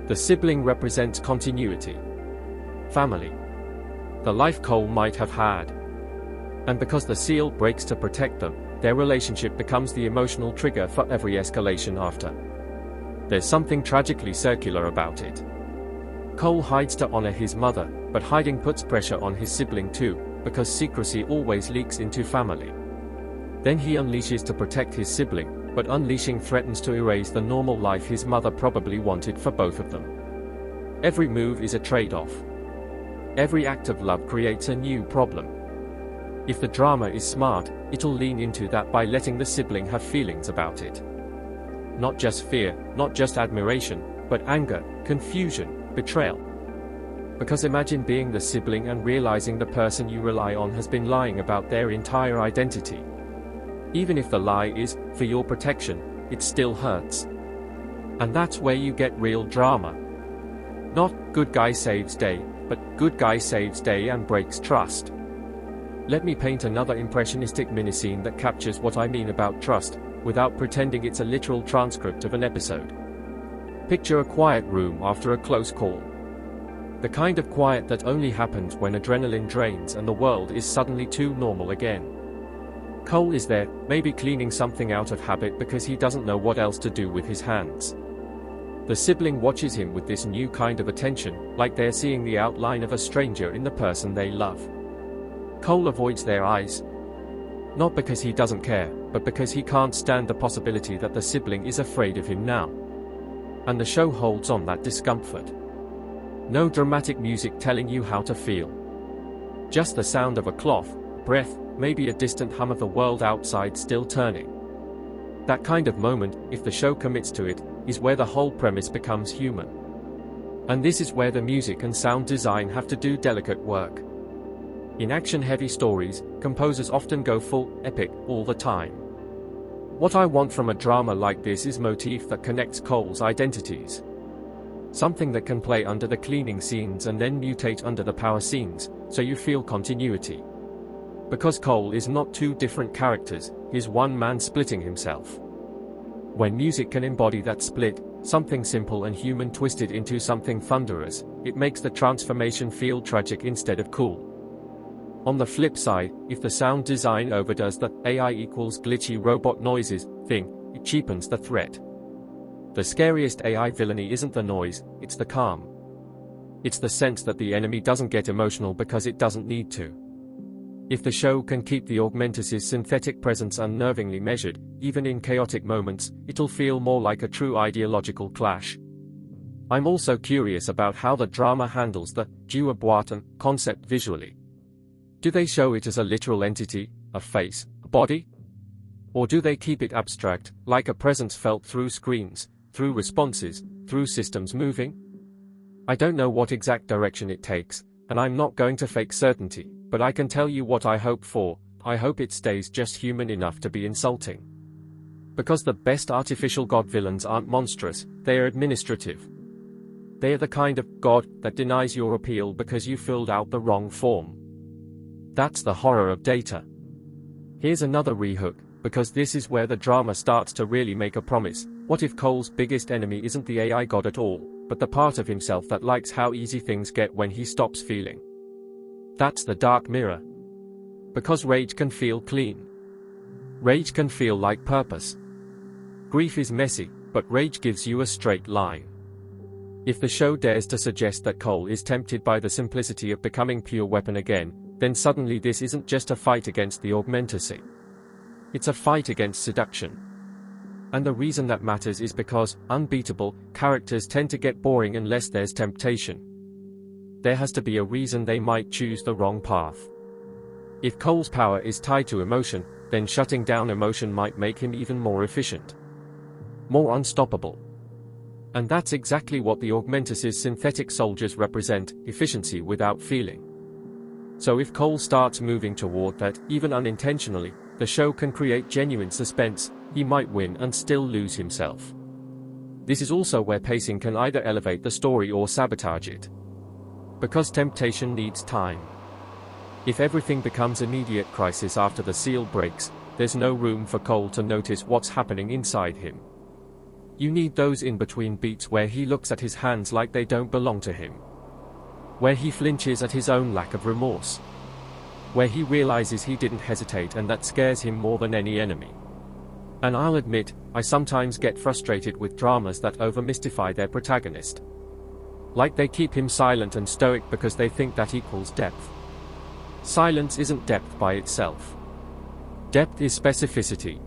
The sibling represents continuity. Family. The life Cole might have had. And because the seal breaks to protect them, their relationship becomes the emotional trigger for every escalation after. There's something tragically circular about it. Cole hides to honor his mother, but hiding puts pressure on his sibling too, because secrecy always leaks into family. Then he unleashes to protect his sibling, but unleashing threatens to erase the normal life his mother probably wanted for both of them. Every move is a trade-off. Every act of love creates a new problem. If the drama is smart, it'll lean into that by letting the sibling have feelings about it. Not just fear, not just admiration, but anger, confusion, betrayal. Because imagine being the sibling and realizing the person you rely on has been lying about their entire identity. Even if the lie is for your protection, it still hurts. And that's where you get real drama. Not good guy saves day, but good guy saves day and breaks trust. Let me paint another impressionistic miniscene that captures what I mean about trust, without pretending it's a literal transcript of an episode. Picture a quiet room after a close call. The kind of quiet that only happens when adrenaline drains and the world is suddenly too normal again. Cole is there, maybe cleaning something out of habit because he doesn't know what else to do with his hands. The sibling watches him with this new kind of attention, like they're seeing the outline of a stranger in the person they love. Cole avoids their eyes. Not because he doesn't care, but because he can't stand the possibility that the sibling is afraid of him now. And the show holds on that discomfort. No dramatic music telling you how to feel. Just the sound of a cloth, breath, maybe a distant hum of the world outside still turning. That kind of moment, if the show commits to it, is where the whole premise becomes human. And this is where the music and sound design have to do delicate work. In action-heavy stories, composers often go full epic all the time. What I want from a drama like this is motif that connects Cole's identities. Something that can play under the cleaning scenes and then mutate under the power scenes, so you feel continuity. Because Cole is not two different characters, he's one man splitting himself. When music can embody that split, something simple and human twisted into something thunderous, it makes the transformation feel tragic instead of cool. On the flip side, if the sound design overdoes the AI equals glitchy robot noises thing, it cheapens the threat. The scariest AI villainy isn't the noise, it's the calm. It's the sense that the enemy doesn't get emotional because it doesn't need to. If the show can keep the Augmentus's synthetic presence unnervingly measured, even in chaotic moments, it'll feel more like a true ideological clash. I'm also curious about how the drama handles the Dua Buatan concept visually. Do they show it as a literal entity, a face, a body? Or do they keep it abstract, like a presence felt through screens, through responses, through systems moving? I don't know what exact direction it takes, and I'm not going to fake certainty, but I can tell you what I hope for. I hope it stays just human enough to be insulting. Because the best artificial god villains aren't monstrous, they are administrative. They are the kind of god that denies your appeal because you filled out the wrong form. That's the horror of data. Here's another rehook, because this is where the drama starts to really make a promise. What if Cole's biggest enemy isn't the AI god at all, but the part of himself that likes how easy things get when he stops feeling? That's the dark mirror. Because rage can feel clean. Rage can feel like purpose. Grief is messy, but rage gives you a straight line. If the show dares to suggest that Cole is tempted by the simplicity of becoming pure weapon again, then suddenly this isn't just a fight against the Augmentus. It's a fight against seduction. And the reason that matters is because unbeatable characters tend to get boring unless there's temptation. There has to be a reason they might choose the wrong path. If Cole's power is tied to emotion, then shutting down emotion might make him even more efficient. More unstoppable. And that's exactly what the Augmentus's synthetic soldiers represent, efficiency without feeling. So if Cole starts moving toward that, even unintentionally, the show can create genuine suspense. He might win and still lose himself. This is also where pacing can either elevate the story or sabotage it. Because temptation needs time. If everything becomes immediate crisis after the seal breaks, there's no room for Cole to notice what's happening inside him. You need those in-between beats where he looks at his hands like they don't belong to him. Where he flinches at his own lack of remorse. Where he realizes he didn't hesitate and that scares him more than any enemy. And I'll admit, I sometimes get frustrated with dramas that over-mystify their protagonist. Like they keep him silent and stoic because they think that equals depth. Silence isn't depth by itself. Depth is specificity.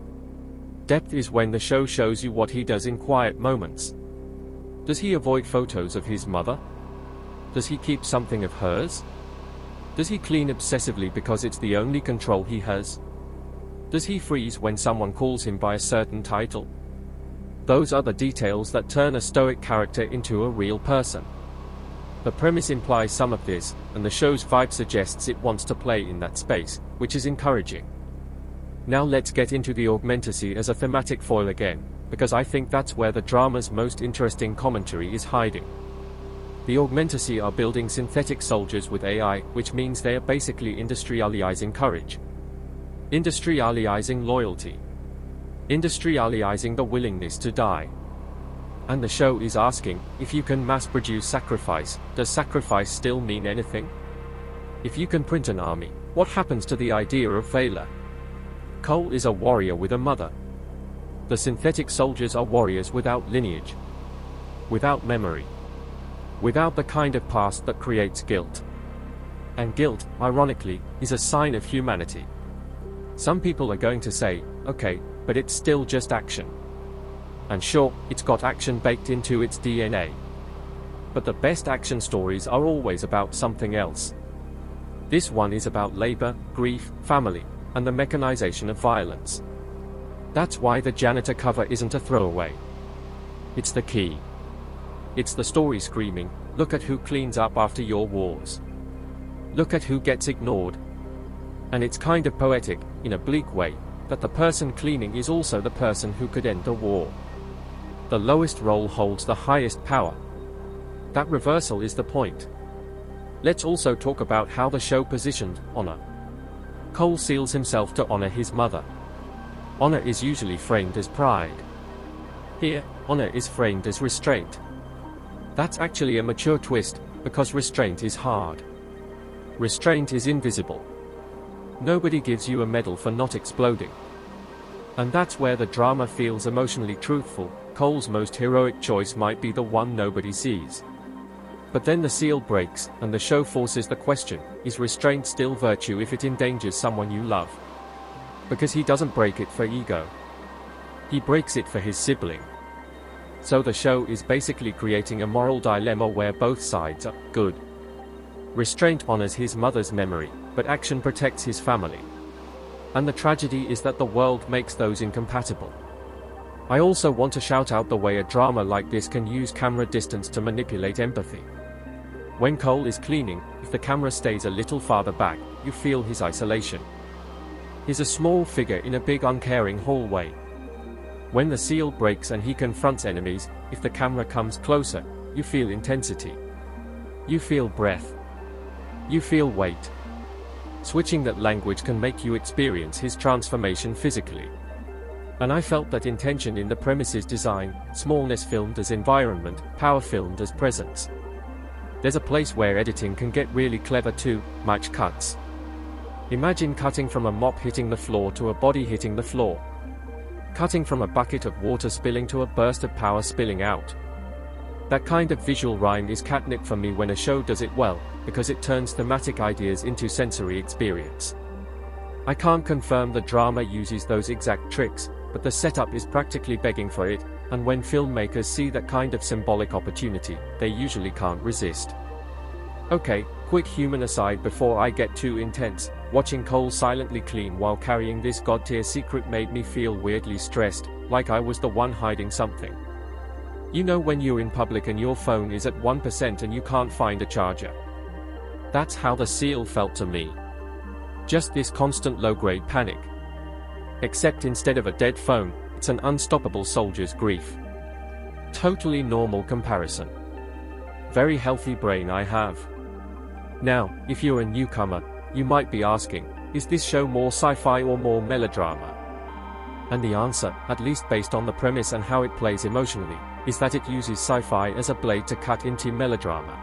depth is when the show shows you what he does in quiet moments. Does he avoid photos of his mother? Does he keep something of hers? Does he clean obsessively because it's the only control he has? Does he freeze when someone calls him by a certain title? Those are the details that turn a stoic character into a real person. The premise implies some of this, and the show's vibe suggests it wants to play in that space, which is encouraging. Now let's get into the augmentacy as a thematic foil again, because I think that's where the drama's most interesting commentary is hiding. The augmentacy are building synthetic soldiers with AI, which means they are basically industrializing courage. Industrializing loyalty. Industrializing the willingness to die. And the show is asking, if you can mass-produce sacrifice, does sacrifice still mean anything? If you can print an army, what happens to the idea of valor? Cole is a warrior with a mother. The synthetic soldiers are warriors without lineage. Without memory. Without the kind of past that creates guilt. And guilt, ironically, is a sign of humanity. Some people are going to say, okay, but it's still just action. And sure, it's got action baked into its DNA. But the best action stories are always about something else. This one is about labor, grief, family, and the mechanization of violence. That's why the janitor cover isn't a throwaway. It's the key. It's the story screaming, look at who cleans up after your wars. Look at who gets ignored. And it's kind of poetic, in a bleak way, that the person cleaning is also the person who could end the war. The lowest role holds the highest power. That reversal is the point. Let's also talk about how the show positioned honor. Cole seals himself to honor his mother. Honor is usually framed as pride. Here, honor is framed as restraint. That's actually a mature twist, because restraint is hard. Restraint is invisible. Nobody gives you a medal for not exploding. And that's where the drama feels emotionally truthful. Cole's most heroic choice might be the one nobody sees. But then the seal breaks, and the show forces the question, is restraint still virtue if it endangers someone you love? Because he doesn't break it for ego. He breaks it for his sibling. So the show is basically creating a moral dilemma where both sides are good. Restraint honors his mother's memory, but action protects his family. And the tragedy is that the world makes those incompatible. I also want to shout out the way a drama like this can use camera distance to manipulate empathy. When Cole is cleaning, if the camera stays a little farther back, you feel his isolation. He's a small figure in a big uncaring hallway. When the seal breaks and he confronts enemies, if the camera comes closer, you feel intensity. You feel breath. You feel weight. Switching that language can make you experience his transformation physically. And I felt that intention in the premise's design, smallness filmed as environment, power filmed as presence. There's a place where editing can get really clever too, match cuts. Imagine cutting from a mop hitting the floor to a body hitting the floor. Cutting from a bucket of water spilling to a burst of power spilling out. That kind of visual rhyme is catnip for me when a show does it well, because it turns thematic ideas into sensory experience. I can't confirm the drama uses those exact tricks, but the setup is practically begging for it, and when filmmakers see that kind of symbolic opportunity, they usually can't resist. Okay, quick human aside before I get too intense. Watching Cole silently clean while carrying this god-tier secret made me feel weirdly stressed, like I was the one hiding something. You know when you're in public and your phone is at 1% and you can't find a charger? That's how the seal felt to me. Just this constant low-grade panic. Except instead of a dead phone, it's an unstoppable soldier's grief. Totally normal comparison. Very healthy brain I have. Now, if you're a newcomer, you might be asking, is this show more sci-fi or more melodrama? And the answer, at least based on the premise and how it plays emotionally, is that it uses sci-fi as a blade to cut into melodrama.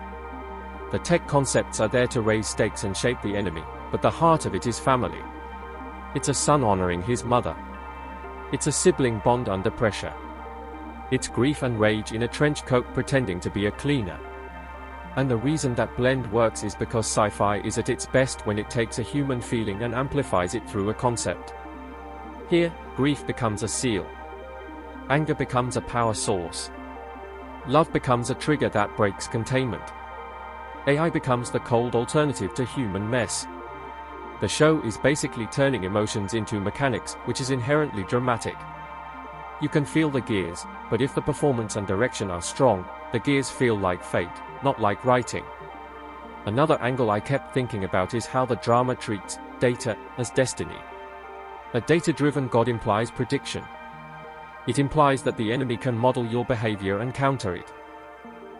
The tech concepts are there to raise stakes and shape the enemy, but the heart of it is family. It's a son honoring his mother. It's a sibling bond under pressure. It's grief and rage in a trench coat pretending to be a cleaner. And the reason that blend works is because sci-fi is at its best when it takes a human feeling and amplifies it through a concept. Here, grief becomes a seal, Anger becomes a power source. Love becomes a trigger that breaks containment. AI becomes the cold alternative to human mess. The show is basically turning emotions into mechanics, which is inherently dramatic. You can feel the gears, but if the performance and direction are strong, the gears feel like fate, not like writing. Another angle I kept thinking about is how the drama treats data as destiny. A data-driven God implies prediction. It implies that the enemy can model your behavior and counter it.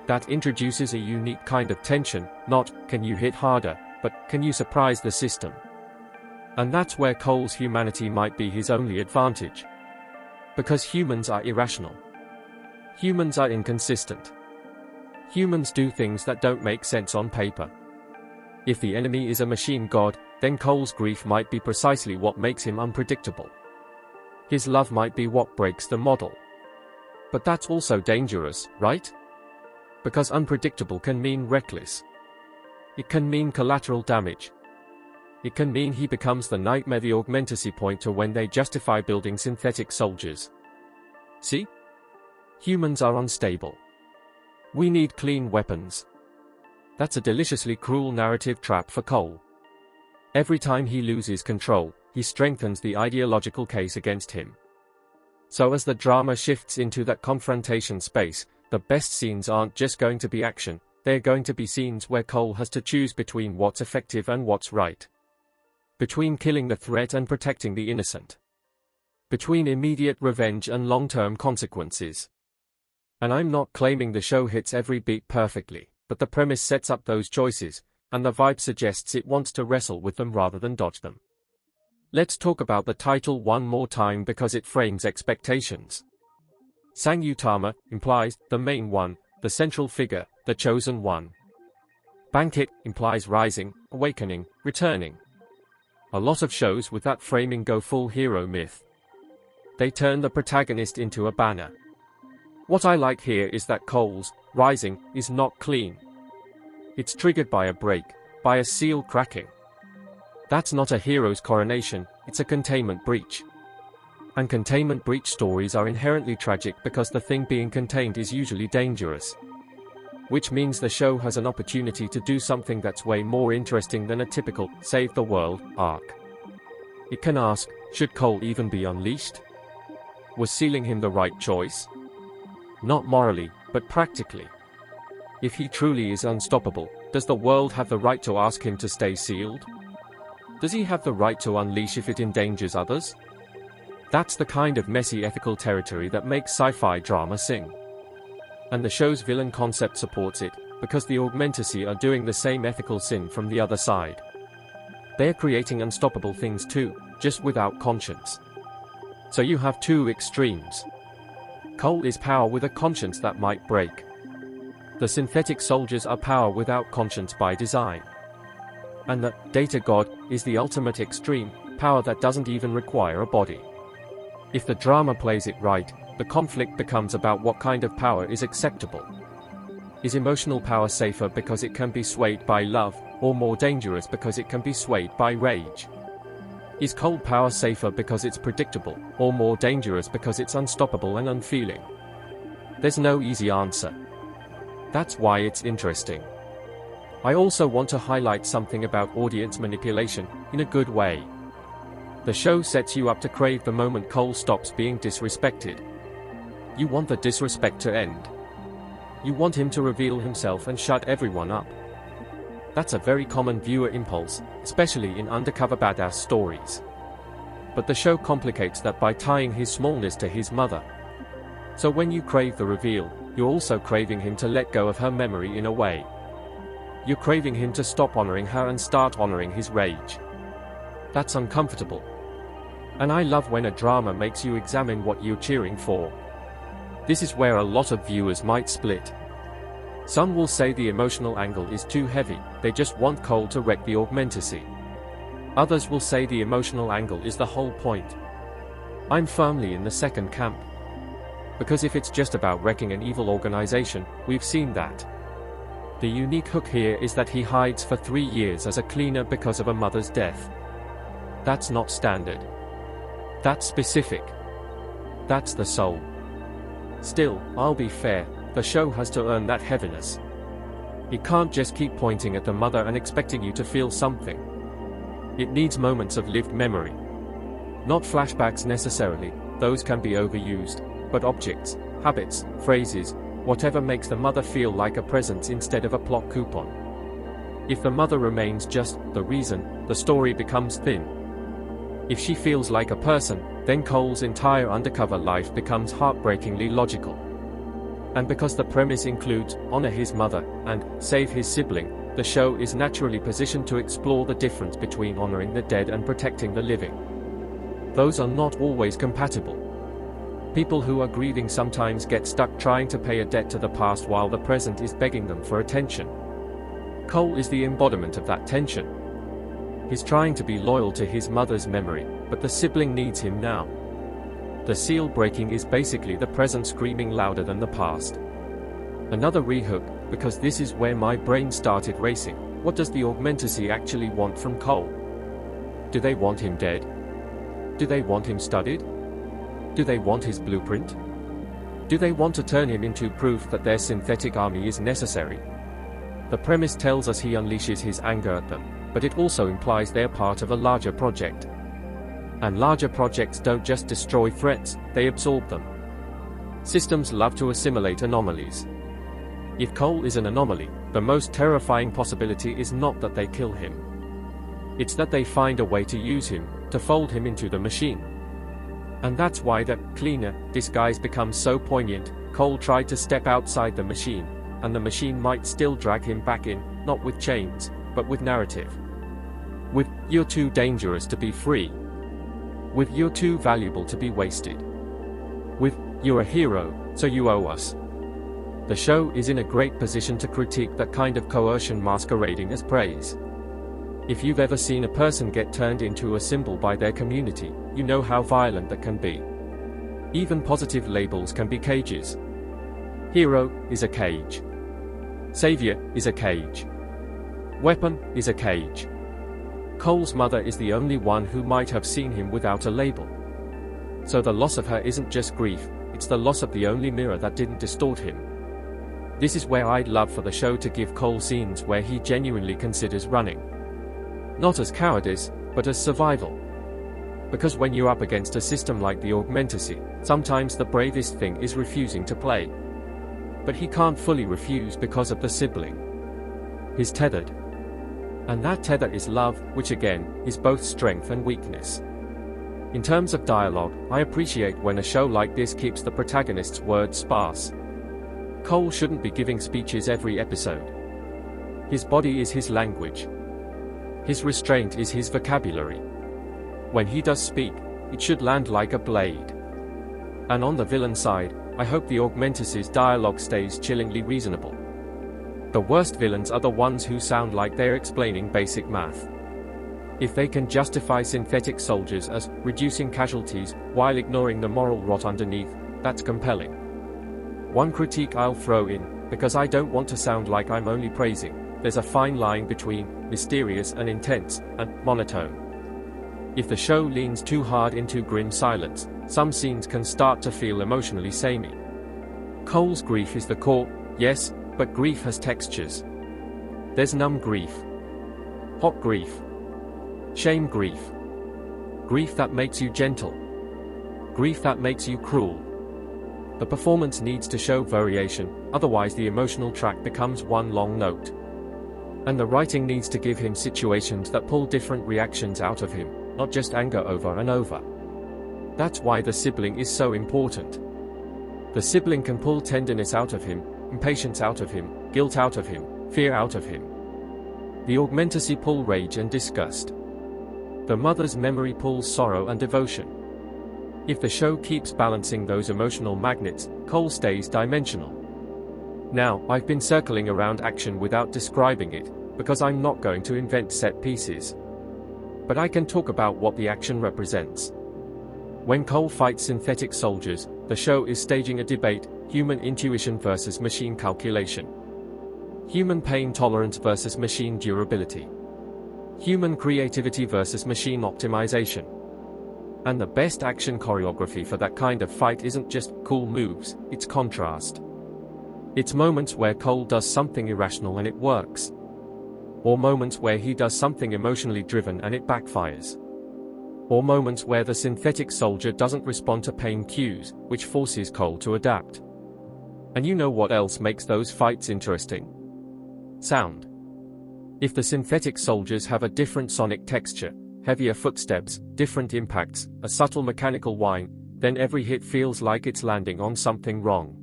That introduces a unique kind of tension, not, can you hit harder, but, can you surprise the system? And that's where Cole's humanity might be his only advantage. Because humans are irrational. Humans are inconsistent. Humans do things that don't make sense on paper. If the enemy is a machine god, then Cole's grief might be precisely what makes him unpredictable. His love might be what breaks the model. But that's also dangerous, right? Because unpredictable can mean reckless. It can mean collateral damage. It can mean he becomes the nightmare the augmentacy point to when they justify building synthetic soldiers. See? Humans are unstable. We need clean weapons. That's a deliciously cruel narrative trap for Cole. Every time he loses control, he strengthens the ideological case against him. So as the drama shifts into that confrontation space, the best scenes aren't just going to be action, they're going to be scenes where Cole has to choose between what's effective and what's right. Between killing the threat and protecting the innocent. Between immediate revenge and long-term consequences. And I'm not claiming the show hits every beat perfectly, but the premise sets up those choices, and the vibe suggests it wants to wrestle with them rather than dodge them. Let's talk about the title one more time because it frames expectations. Sang Utama implies the main one, the central figure, the chosen one. Bangkit implies rising, awakening, returning. A lot of shows with that framing go full hero myth. They turn the protagonist into a banner. What I like here is that Cole's rising is not clean. It's triggered by a break, by a seal cracking. That's not a hero's coronation, it's a containment breach. And containment breach stories are inherently tragic because the thing being contained is usually dangerous. Which means the show has an opportunity to do something that's way more interesting than a typical save the world arc. It can ask, should Cole even be unleashed? Was sealing him the right choice? Not morally, but practically. If he truly is unstoppable, does the world have the right to ask him to stay sealed? Does he have the right to unleash if it endangers others? That's the kind of messy ethical territory that makes sci-fi drama sing. And the show's villain concept supports it, because the Augmentacy are doing the same ethical sin from the other side. They're creating unstoppable things too, just without conscience. So you have two extremes. Cole is power with a conscience that might break. The synthetic soldiers are power without conscience by design. And the data god is the ultimate extreme, power that doesn't even require a body. If the drama plays it right, the conflict becomes about what kind of power is acceptable. Is emotional power safer because it can be swayed by love, or more dangerous because it can be swayed by rage? Is cold power safer because it's predictable, or more dangerous because it's unstoppable and unfeeling? There's no easy answer. That's why it's interesting. I also want to highlight something about audience manipulation, in a good way. The show sets you up to crave the moment Cole stops being disrespected. You want the disrespect to end. You want him to reveal himself and shut everyone up. That's a very common viewer impulse, especially in undercover badass stories. But the show complicates that by tying his smallness to his mother. So when you crave the reveal, you're also craving him to let go of her memory in a way. You're craving him to stop honoring her and start honoring his rage. That's uncomfortable. And I love when a drama makes you examine what you're cheering for. This is where a lot of viewers might split. Some will say the emotional angle is too heavy, they just want Cole to wreck the Augmentacy. Others will say the emotional angle is the whole point. I'm firmly in the second camp. Because if it's just about wrecking an evil organization, we've seen that. The unique hook here is that he hides for 3 years as a cleaner because of a mother's death. That's not standard. That's specific. That's the soul. Still, I'll be fair, the show has to earn that heaviness. It can't just keep pointing at the mother and expecting you to feel something. It needs moments of lived memory. Not flashbacks necessarily, those can be overused, but objects, habits, phrases, whatever makes the mother feel like a presence instead of a plot coupon. If the mother remains just the reason, the story becomes thin. If she feels like a person, then Cole's entire undercover life becomes heartbreakingly logical. And because the premise includes honor his mother and save his sibling, the show is naturally positioned to explore the difference between honoring the dead and protecting the living. Those are not always compatible. People who are grieving sometimes get stuck trying to pay a debt to the past while the present is begging them for attention. Cole is the embodiment of that tension. He's trying to be loyal to his mother's memory, but the sibling needs him now. The seal breaking is basically the present screaming louder than the past. Another rehook, because this is where my brain started racing. What does the Augmentacy actually want from Cole? Do they want him dead? Do they want him studied? Do they want his blueprint? Do they want to turn him into proof that their synthetic army is necessary? The premise tells us he unleashes his anger at them, but it also implies they're part of a larger project. And larger projects don't just destroy threats, they absorb them. Systems love to assimilate anomalies. If Cole is an anomaly, the most terrifying possibility is not that they kill him. It's that they find a way to use him, to fold him into the machine. And that's why that cleaner disguise becomes so poignant. Cole tried to step outside the machine, and the machine might still drag him back in, not with chains, but with narrative. With, "You're too dangerous to be free." With, "You're too valuable to be wasted." With, "You're a hero, so you owe us." The show is in a great position to critique that kind of coercion masquerading as praise. If you've ever seen a person get turned into a symbol by their community, you know how violent that can be. Even positive labels can be cages. Hero is a cage. Savior is a cage. Weapon is a cage. Cole's mother is the only one who might have seen him without a label. So the loss of her isn't just grief, it's the loss of the only mirror that didn't distort him. This is where I'd love for the show to give Cole scenes where he genuinely considers running. Not as cowardice, but as survival. Because when you're up against a system like the Augmentacy, sometimes the bravest thing is refusing to play. But he can't fully refuse because of the sibling. He's tethered. And that tether is love, which again, is both strength and weakness. In terms of dialogue, I appreciate when a show like this keeps the protagonist's words sparse. Cole shouldn't be giving speeches every episode. His body is his language. His restraint is his vocabulary. When he does speak, it should land like a blade. And on the villain side, I hope the Augmentacy's dialogue stays chillingly reasonable. The worst villains are the ones who sound like they're explaining basic math. If they can justify synthetic soldiers as reducing casualties while ignoring the moral rot underneath, that's compelling. One critique I'll throw in, because I don't want to sound like I'm only praising, there's a fine line between mysterious and intense, and monotone. If the show leans too hard into grim silence, some scenes can start to feel emotionally samey. Cole's grief is the core, yes, but grief has textures. There's numb grief. Hot grief. Shame grief. Grief that makes you gentle. Grief that makes you cruel. The performance needs to show variation, otherwise the emotional track becomes one long note. And the writing needs to give him situations that pull different reactions out of him, not just anger over and over. That's why the sibling is so important. The sibling can pull tenderness out of him, impatience out of him, guilt out of him, fear out of him. The Augmentacy pull rage and disgust. The mother's memory pulls sorrow and devotion. If the show keeps balancing those emotional magnets, Cole stays dimensional. Now, I've been circling around action without describing it, because I'm not going to invent set pieces. But I can talk about what the action represents. When Cole fights synthetic soldiers, the show is staging a debate: human intuition versus machine calculation. Human pain tolerance versus machine durability. Human creativity versus machine optimization. And the best action choreography for that kind of fight isn't just cool moves, it's contrast. It's moments where Cole does something irrational and it works. Or moments where he does something emotionally driven and it backfires. Or moments where the synthetic soldier doesn't respond to pain cues, which forces Cole to adapt. And you know what else makes those fights interesting? Sound. If the synthetic soldiers have a different sonic texture, heavier footsteps, different impacts, a subtle mechanical whine, then every hit feels like it's landing on something wrong.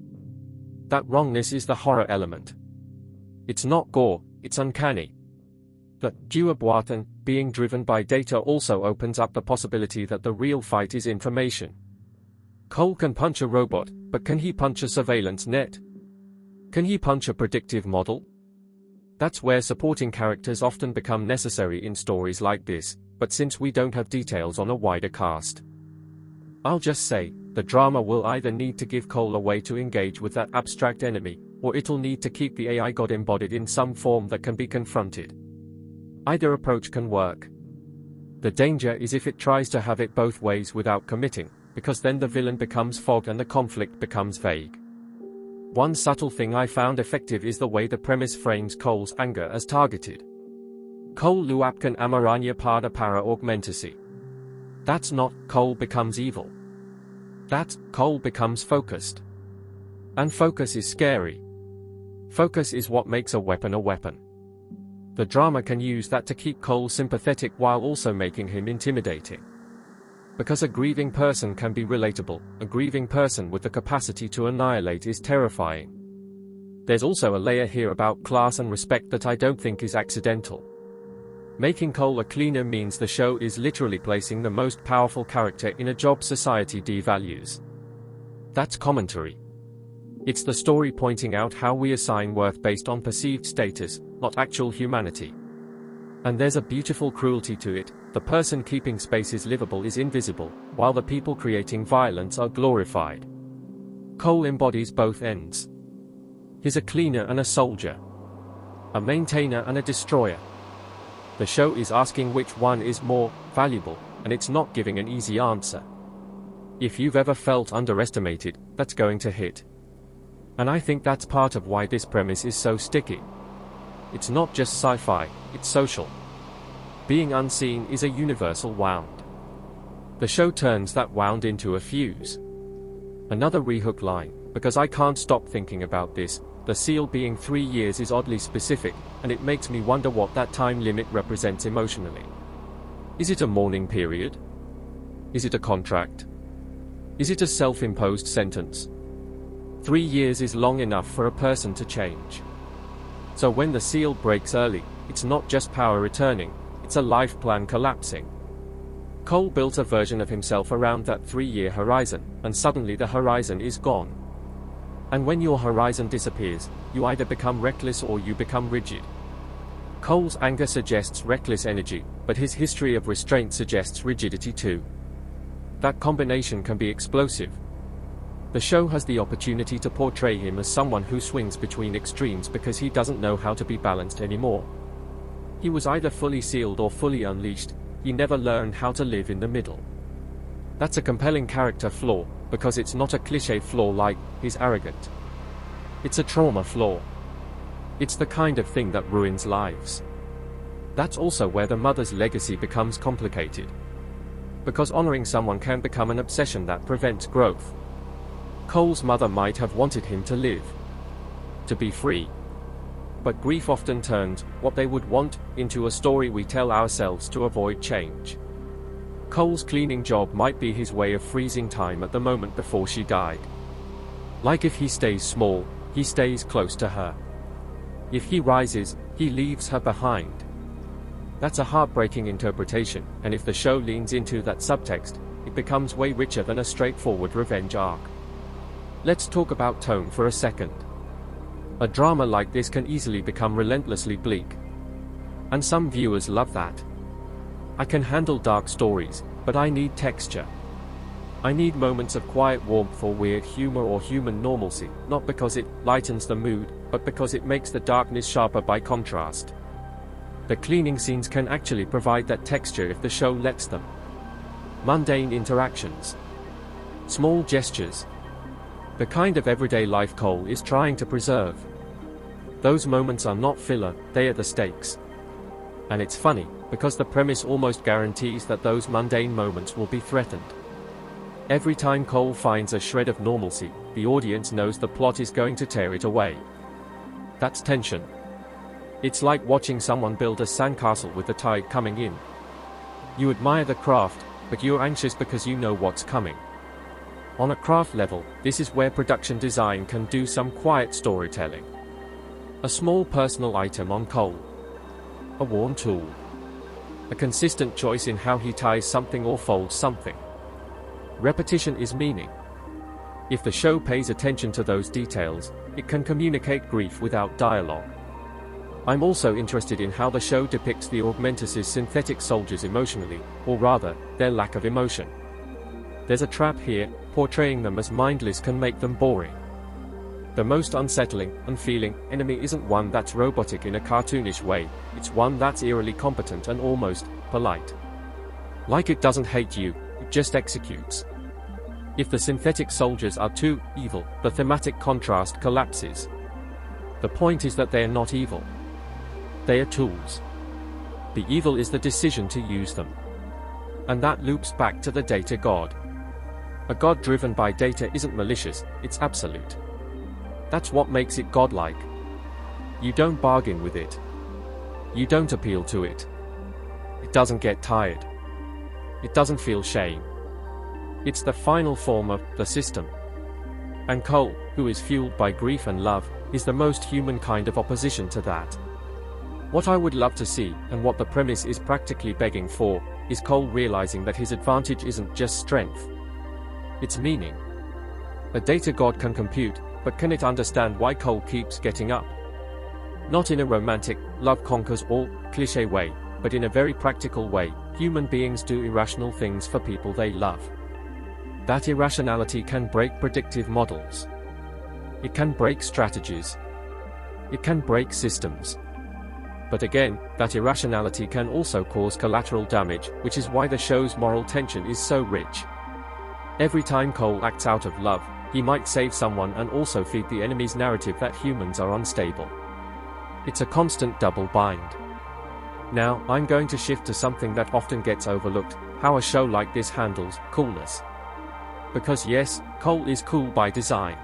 That wrongness is the horror element. It's not gore, it's uncanny. The Duabuatan, being driven by data, also opens up the possibility that the real fight is information. Cole can punch a robot, but can he punch a surveillance net? Can he punch a predictive model? That's where supporting characters often become necessary in stories like this, but since we don't have details on a wider cast, I'll just say, the drama will either need to give Cole a way to engage with that abstract enemy, or it'll need to keep the AI god embodied in some form that can be confronted. Either approach can work. The danger is if it tries to have it both ways without committing, because then the villain becomes fog and the conflict becomes vague. One subtle thing I found effective is the way the premise frames Cole's anger as targeted. Cole luapkan amaranya pada para augmentasi. That's not Cole becomes evil. That's Cole becomes focused. And focus is scary. Focus is what makes a weapon a weapon. The drama can use that to keep Cole sympathetic while also making him intimidating. Because a grieving person can be relatable, a grieving person with the capacity to annihilate is terrifying. There's also a layer here about class and respect that I don't think is accidental. Making Cole a cleaner means the show is literally placing the most powerful character in a job society devalues. That's commentary. It's the story pointing out how we assign worth based on perceived status, not actual humanity. And there's a beautiful cruelty to it. The person keeping spaces livable is invisible, while the people creating violence are glorified. Cole embodies both ends. He's a cleaner and a soldier. A maintainer and a destroyer. The show is asking which one is more valuable, and it's not giving an easy answer. If you've ever felt underestimated, that's going to hit. And I think that's part of why this premise is so sticky. It's not just sci-fi, it's social. Being unseen is a universal wound. The show turns that wound into a fuse. Another rehook line, because I can't stop thinking about this, the seal being 3 years is oddly specific, and it makes me wonder what that time limit represents emotionally. Is it a mourning period? Is it a contract? Is it a self-imposed sentence? 3 years is long enough for a person to change. So when the seal breaks early, it's not just power returning, it's a life plan collapsing. Cole built a version of himself around that 3-year horizon, and suddenly the horizon is gone. And when your horizon disappears, you either become reckless or you become rigid. Cole's anger suggests reckless energy, but his history of restraint suggests rigidity too. That combination can be explosive. The show has the opportunity to portray him as someone who swings between extremes because he doesn't know how to be balanced anymore. He was either fully sealed or fully unleashed, he never learned how to live in the middle. That's a compelling character flaw, because it's not a cliché flaw like, he's arrogant. It's a trauma flaw. It's the kind of thing that ruins lives. That's also where the mother's legacy becomes complicated. Because honoring someone can become an obsession that prevents growth. Cole's mother might have wanted him to live. To be free. But grief often turns what they would want into a story we tell ourselves to avoid change. Cole's cleaning job might be his way of freezing time at the moment before she died. Like if he stays small, he stays close to her. If he rises, he leaves her behind. That's a heartbreaking interpretation, and if the show leans into that subtext, it becomes way richer than a straightforward revenge arc. Let's talk about tone for a second. A drama like this can easily become relentlessly bleak. And some viewers love that. I can handle dark stories, but I need texture. I need moments of quiet warmth or weird humor or human normalcy, not because it lightens the mood, but because it makes the darkness sharper by contrast. The cleaning scenes can actually provide that texture if the show lets them. Mundane interactions. Small gestures. The kind of everyday life Cole is trying to preserve. Those moments are not filler, they are the stakes. And it's funny, because the premise almost guarantees that those mundane moments will be threatened. Every time Cole finds a shred of normalcy, the audience knows the plot is going to tear it away. That's tension. It's like watching someone build a sandcastle with the tide coming in. You admire the craft, but you're anxious because you know what's coming. On a craft level, this is where production design can do some quiet storytelling. A small personal item on Cole. A worn tool. A consistent choice in how he ties something or folds something. Repetition is meaning. If the show pays attention to those details, it can communicate grief without dialogue. I'm also interested in how the show depicts the Augmentus' synthetic soldiers emotionally, or rather, their lack of emotion. There's a trap here, portraying them as mindless can make them boring. The most unsettling, unfeeling enemy isn't one that's robotic in a cartoonish way, it's one that's eerily competent and almost polite. Like it doesn't hate you, it just executes. If the synthetic soldiers are too evil, the thematic contrast collapses. The point is that they are not evil. They are tools. The evil is the decision to use them. And that loops back to the data god. A god driven by data isn't malicious, it's absolute. That's what makes it godlike. You don't bargain with it. You don't appeal to it. It doesn't get tired. It doesn't feel shame. It's the final form of the system. And Cole, who is fueled by grief and love, is the most human kind of opposition to that. What I would love to see, and what the premise is practically begging for, is Cole realizing that his advantage isn't just strength. It's meaning. A data god can compute, but can it understand why Cole keeps getting up? Not in a romantic, love conquers all, cliché way, but in a very practical way. Human beings do irrational things for people they love. That irrationality can break predictive models. It can break strategies. It can break systems. But again, that irrationality can also cause collateral damage, which is why the show's moral tension is so rich. Every time Cole acts out of love, he might save someone and also feed the enemy's narrative that humans are unstable. It's a constant double bind. Now, I'm going to shift to something that often gets overlooked, how a show like this handles coolness. Because yes, Cole is cool by design.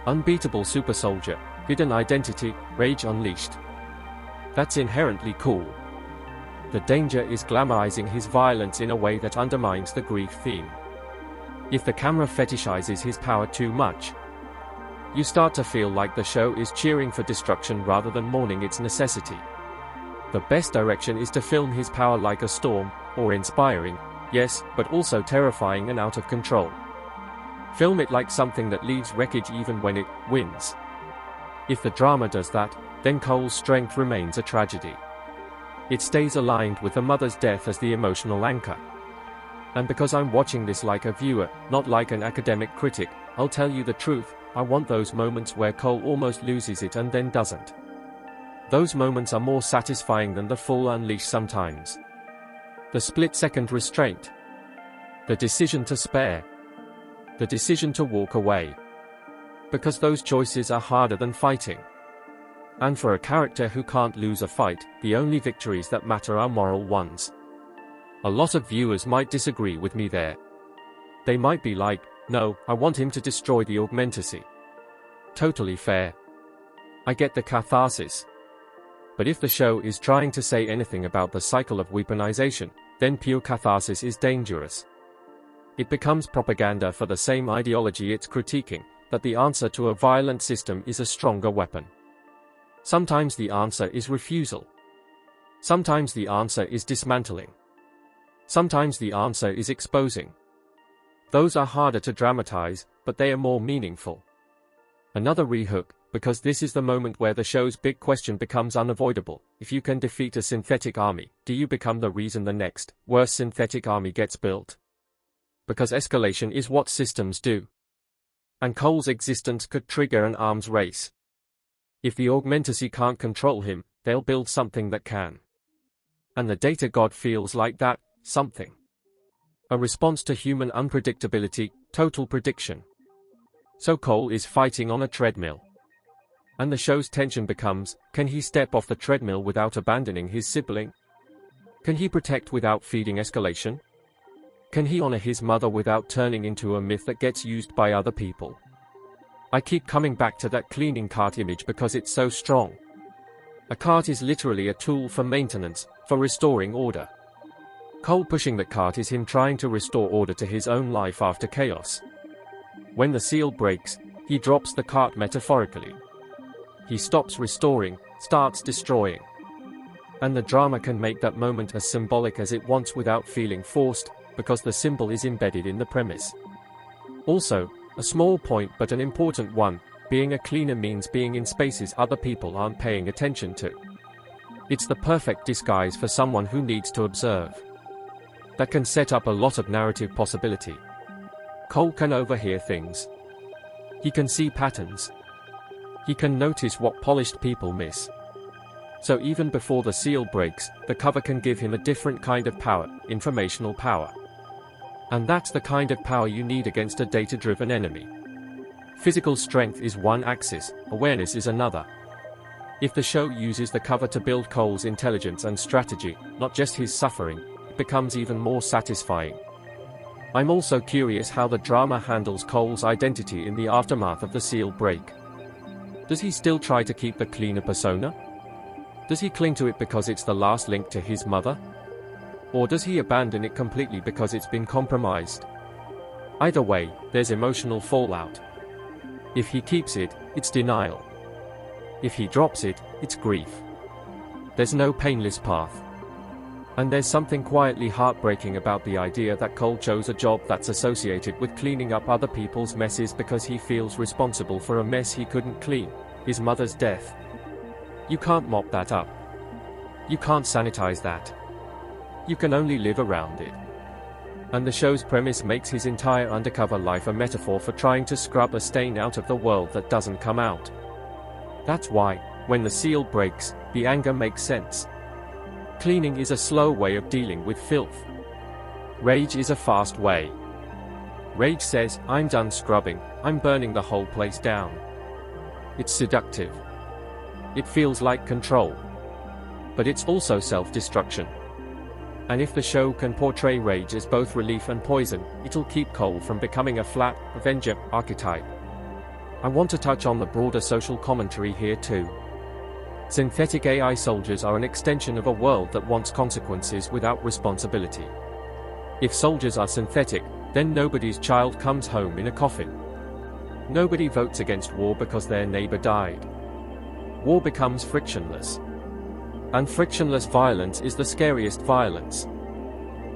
Unbeatable super soldier, hidden identity, rage unleashed. That's inherently cool. The danger is glamorizing his violence in a way that undermines the grief theme. If the camera fetishizes his power too much, you start to feel like the show is cheering for destruction rather than mourning its necessity. The best direction is to film his power like a storm, or inspiring, yes, but also terrifying and out of control. Film it like something that leaves wreckage even when it wins. If the drama does that, then Cole's strength remains a tragedy. It stays aligned with the mother's death as the emotional anchor. And because I'm watching this like a viewer, not like an academic critic, I'll tell you the truth, I want those moments where Cole almost loses it and then doesn't. Those moments are more satisfying than the full unleash sometimes. The split-second restraint. The decision to spare. The decision to walk away. Because those choices are harder than fighting. And for a character who can't lose a fight, the only victories that matter are moral ones. A lot of viewers might disagree with me there. They might be like, no, I want him to destroy the Augmentus. Totally fair. I get the catharsis. But if the show is trying to say anything about the cycle of weaponization, then pure catharsis is dangerous. It becomes propaganda for the same ideology it's critiquing, that the answer to a violent system is a stronger weapon. Sometimes the answer is refusal. Sometimes the answer is dismantling. Sometimes the answer is exposing. Those are harder to dramatize, but they are more meaningful. Another rehook, because this is the moment where the show's big question becomes unavoidable. If you can defeat a synthetic army, do you become the reason the next, worse synthetic army gets built? Because escalation is what systems do. And Cole's existence could trigger an arms race. If the Augmentus can't control him, they'll build something that can. And the data god feels like that something. A response to human unpredictability, total prediction. So Cole is fighting on a treadmill. And the show's tension becomes, can he step off the treadmill without abandoning his sibling? Can he protect without feeding escalation? Can he honor his mother without turning into a myth that gets used by other people? I keep coming back to that cleaning cart image because it's so strong. A cart is literally a tool for maintenance, for restoring order. Cole pushing the cart is him trying to restore order to his own life after chaos. When the seal breaks, he drops the cart metaphorically. He stops restoring, starts destroying. And the drama can make that moment as symbolic as it wants without feeling forced, because the symbol is embedded in the premise. Also, a small point but an important one, being a cleaner means being in spaces other people aren't paying attention to. It's the perfect disguise for someone who needs to observe. That can set up a lot of narrative possibility. Cole can overhear things. He can see patterns. He can notice what polished people miss. So even before the seal breaks, the cover can give him a different kind of power, informational power. And that's the kind of power you need against a data-driven enemy. Physical strength is one axis, awareness is another. If the show uses the cover to build Cole's intelligence and strategy, not just his suffering, it becomes even more satisfying. I'm also curious how the drama handles Cole's identity in the aftermath of the seal break. Does he still try to keep the cleaner persona? Does he cling to it because it's the last link to his mother? Or does he abandon it completely because it's been compromised? Either way, there's emotional fallout. If he keeps it, it's denial. If he drops it, it's grief. There's no painless path. And there's something quietly heartbreaking about the idea that Cole chose a job that's associated with cleaning up other people's messes because he feels responsible for a mess he couldn't clean, his mother's death. You can't mop that up. You can't sanitize that. You can only live around it. And the show's premise makes his entire undercover life a metaphor for trying to scrub a stain out of the world that doesn't come out. That's why, when the seal breaks, the anger makes sense. Cleaning is a slow way of dealing with filth. Rage is a fast way. Rage says, I'm done scrubbing, I'm burning the whole place down. It's seductive. It feels like control. But it's also self-destruction. And if the show can portray rage as both relief and poison, it'll keep Cole from becoming a flat, Avenger archetype. I want to touch on the broader social commentary here too. Synthetic AI soldiers are an extension of a world that wants consequences without responsibility. If soldiers are synthetic, then nobody's child comes home in a coffin. Nobody votes against war because their neighbor died. War becomes frictionless. And frictionless violence is the scariest violence.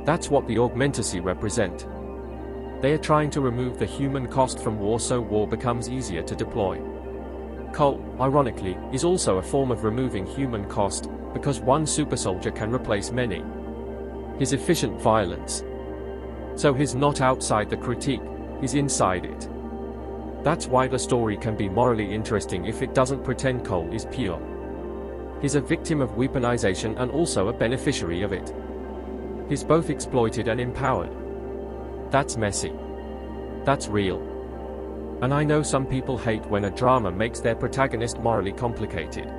That's what the augmentacy represent. They are trying to remove the human cost from war so war becomes easier to deploy. Cole, ironically, is also a form of removing human cost, because one super soldier can replace many. His efficient violence. So he's not outside the critique, he's inside it. That's why the story can be morally interesting if it doesn't pretend Cole is pure. He's a victim of weaponization and also a beneficiary of it. He's both exploited and empowered. That's messy. That's real. And I know some people hate when a drama makes their protagonist morally complicated.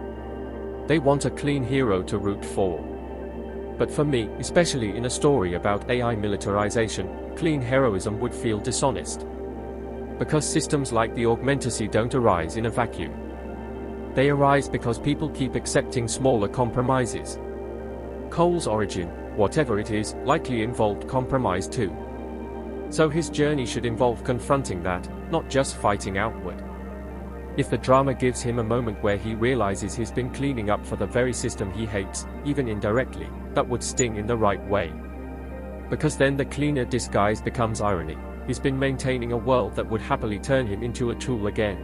They want a clean hero to root for. But for me, especially in a story about AI militarization, clean heroism would feel dishonest. Because systems like the augmentacy don't arise in a vacuum. They arise because people keep accepting smaller compromises. Cole's origin, whatever it is, likely involved compromise too. So his journey should involve confronting that, not just fighting outward. If the drama gives him a moment where he realizes he's been cleaning up for the very system he hates, even indirectly, that would sting in the right way. Because then the cleaner disguise becomes irony. He's been maintaining a world that would happily turn him into a tool again.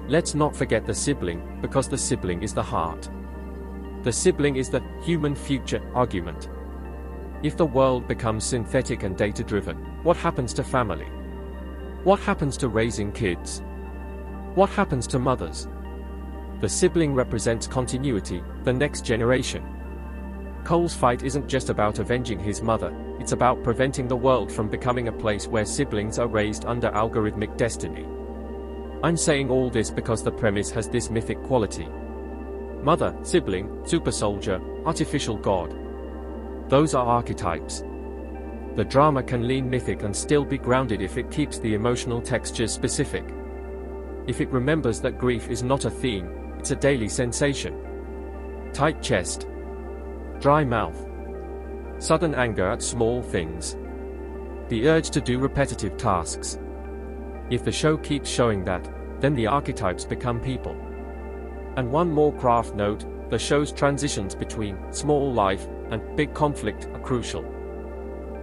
Let's not forget the sibling, because the sibling is the heart. The sibling is the human future argument. If the world becomes synthetic and data-driven, what happens to family? What happens to raising kids? What happens to mothers? The sibling represents continuity, the next generation. Cole's fight isn't just about avenging his mother, it's it's about preventing the world from becoming a place where siblings are raised under algorithmic destiny. I'm saying all this because the premise has this mythic quality. Mother, sibling, super soldier, artificial god. Those are archetypes. The drama can lean mythic and still be grounded if it keeps the emotional textures specific. If it remembers that grief is not a theme, it's a daily sensation. Tight chest. Dry mouth. Sudden anger at small things. The urge to do repetitive tasks. If the show keeps showing that, then the archetypes become people. And one more craft note, the show's transitions between small life and big conflict are crucial.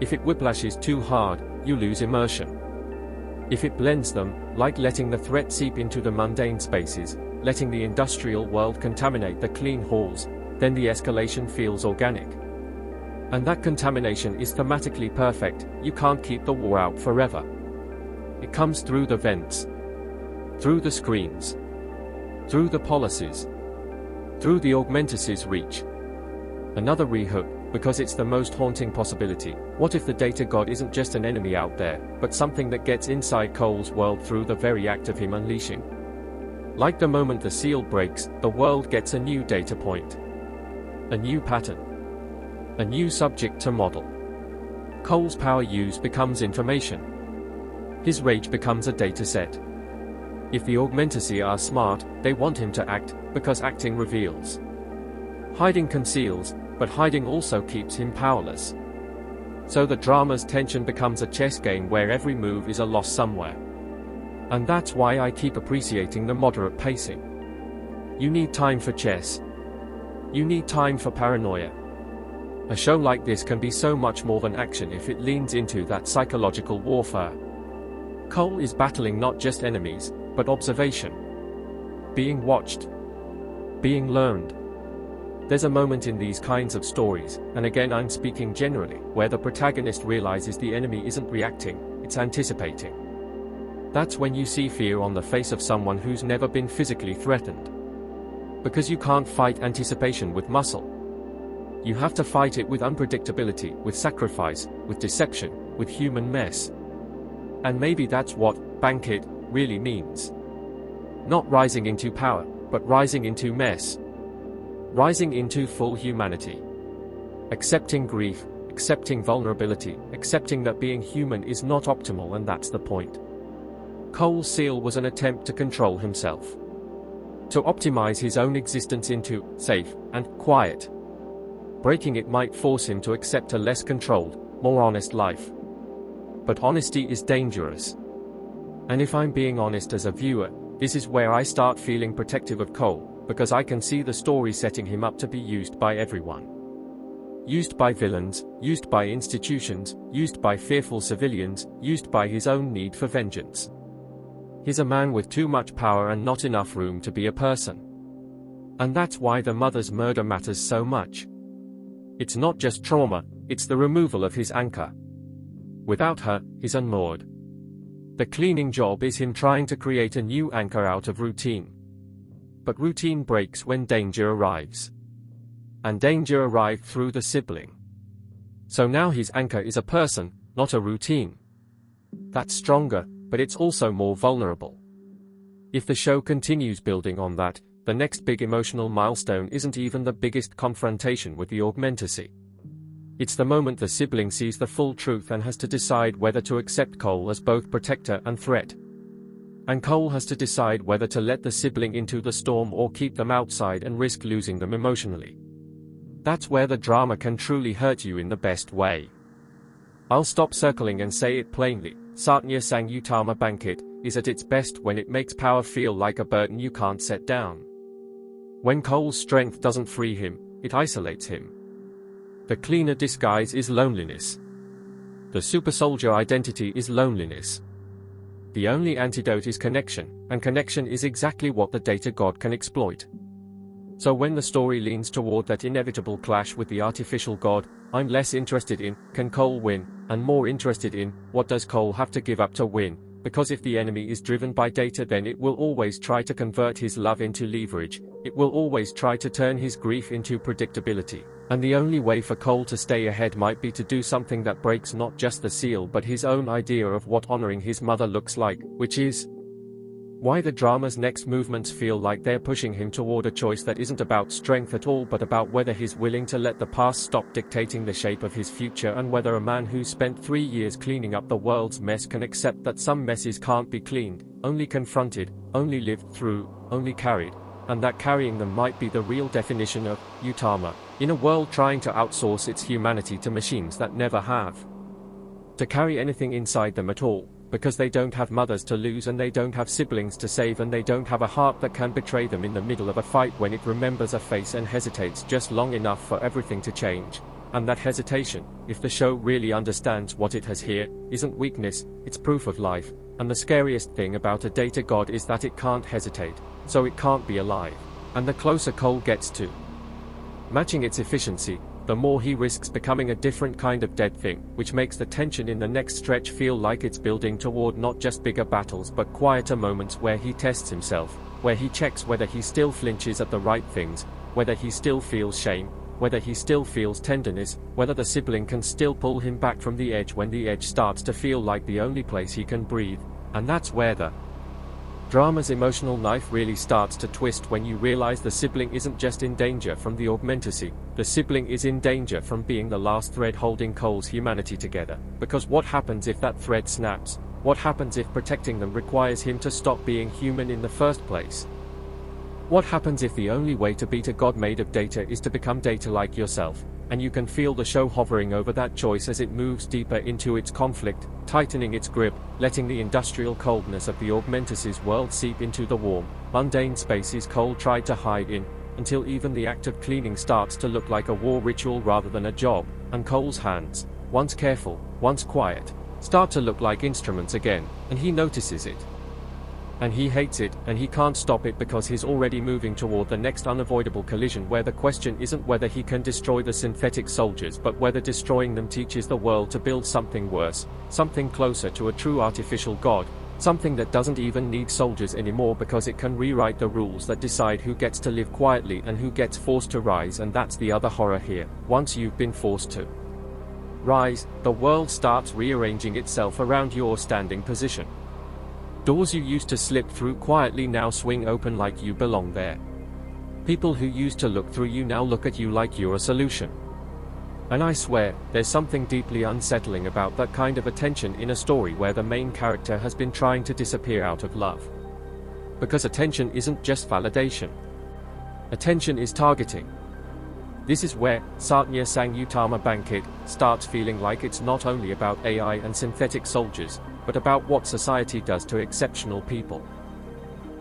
If it whiplashes too hard, you lose immersion. If it blends them, like letting the threat seep into the mundane spaces, letting the industrial world contaminate the clean halls, then the escalation feels organic. And that contamination is thematically perfect. You can't keep the war out forever. It comes through the vents, through the screens, through the policies, through the augmentus's reach. Another rehook, because it's the most haunting possibility. What if the data god isn't just an enemy out there, but something that gets inside Cole's world through the very act of him unleashing? Like the moment the seal breaks, the world gets a new data point. A new pattern. A new subject to model. Cole's power use becomes information. His rage becomes a data set. If the augmentusi are smart, they want him to act, because acting reveals. Hiding conceals, but hiding also keeps him powerless. So the drama's tension becomes a chess game where every move is a loss somewhere. And that's why I keep appreciating the moderate pacing. You need time for chess. You need time for paranoia. A show like this can be so much more than action if it leans into that psychological warfare. Cole is battling not just enemies, but observation. Being watched. Being learned. There's a moment in these kinds of stories, and again I'm speaking generally, where the protagonist realizes the enemy isn't reacting, it's anticipating. That's when you see fear on the face of someone who's never been physically threatened. Because you can't fight anticipation with muscle. You have to fight it with unpredictability, with sacrifice, with deception, with human mess. And maybe that's what Bangkit really means. Not rising into power, but rising into mess. Rising into full humanity. Accepting grief, accepting vulnerability, accepting that being human is not optimal, and that's the point. Cole's seal was an attempt to control himself. To optimize his own existence into safe and quiet. Breaking it might force him to accept a less controlled, more honest life. But honesty is dangerous. And if I'm being honest as a viewer, this is where I start feeling protective of Cole, because I can see the story setting him up to be used by everyone. Used by villains, used by institutions, used by fearful civilians, used by his own need for vengeance. He's a man with too much power and not enough room to be a person. And that's why the mother's murder matters so much. It's not just trauma, it's the removal of his anchor. Without her, he's unmoored. The cleaning job is him trying to create a new anchor out of routine. But routine breaks when danger arrives. And danger arrived through the sibling. So now his anchor is a person, not a routine. That's stronger, but it's also more vulnerable. If the show continues building on that, the next big emotional milestone isn't even the biggest confrontation with the augmentusi. It's the moment the sibling sees the full truth and has to decide whether to accept Cole as both protector and threat. And Cole has to decide whether to let the sibling into the storm or keep them outside and risk losing them emotionally. That's where the drama can truly hurt you in the best way. I'll stop circling and say it plainly. Saatnya sang Utama Bangkit is at its best when it makes power feel like a burden you can't set down. When Cole's strength doesn't free him, it isolates him. The cleaner disguise is loneliness. The super soldier identity is loneliness. The only antidote is connection, and connection is exactly what the data god can exploit. So when the story leans toward that inevitable clash with the artificial god, I'm less interested in, can Cole win, and more interested in, what does Cole have to give up to win, because if the enemy is driven by data then it will always try to convert his love into leverage, It will always try to turn his grief into predictability. And the only way for Cole to stay ahead might be to do something that breaks not just the seal but his own idea of what honoring his mother looks like, which is why the drama's next movements feel like they're pushing him toward a choice that isn't about strength at all but about whether he's willing to let the past stop dictating the shape of his future, and whether a man who spent 3 years cleaning up the world's mess can accept that some messes can't be cleaned, only confronted, only lived through, only carried, and that carrying them might be the real definition of Utama, in a world trying to outsource its humanity to machines that never have to carry anything inside them at all, because they don't have mothers to lose and they don't have siblings to save and they don't have a heart that can betray them in the middle of a fight when it remembers a face and hesitates just long enough for everything to change. And that hesitation, if the show really understands what it has here, isn't weakness, it's proof of life. And the scariest thing about a data god is that it can't hesitate, so it can't be alive. And the closer Cole gets to matching its efficiency, the more he risks becoming a different kind of dead thing, which makes the tension in the next stretch feel like it's building toward not just bigger battles but quieter moments where he tests himself, where he checks whether he still flinches at the right things, whether he still feels shame, whether he still feels tenderness, whether the sibling can still pull him back from the edge when the edge starts to feel like the only place he can breathe. And that's where the drama's emotional knife really starts to twist, when you realize the sibling isn't just in danger from the augmentacy, the sibling is in danger from being the last thread holding Cole's humanity together. Because what happens if that thread snaps? What happens if protecting them requires him to stop being human in the first place? What happens if the only way to beat a god made of data is to become data like yourself? And you can feel the show hovering over that choice as it moves deeper into its conflict, tightening its grip, letting the industrial coldness of the augmentacy's world seep into the warm, mundane spaces Cole tried to hide in, until even the act of cleaning starts to look like a war ritual rather than a job, and Cole's hands, once careful, once quiet, start to look like instruments again, and he notices it. And he hates it, and he can't stop it because he's already moving toward the next unavoidable collision where the question isn't whether he can destroy the synthetic soldiers but whether destroying them teaches the world to build something worse, something closer to a true artificial god, something that doesn't even need soldiers anymore because it can rewrite the rules that decide who gets to live quietly and who gets forced to rise. And that's the other horror here. Once you've been forced to rise, the world starts rearranging itself around your standing position. Doors you used to slip through quietly now swing open like you belong there. People who used to look through you now look at you like you're a solution. And I swear, there's something deeply unsettling about that kind of attention in a story where the main character has been trying to disappear out of love. Because attention isn't just validation. Attention is targeting. This is where Saatnya sang Utama Bangkit starts feeling like it's not only about AI and synthetic soldiers, but about what society does to exceptional people.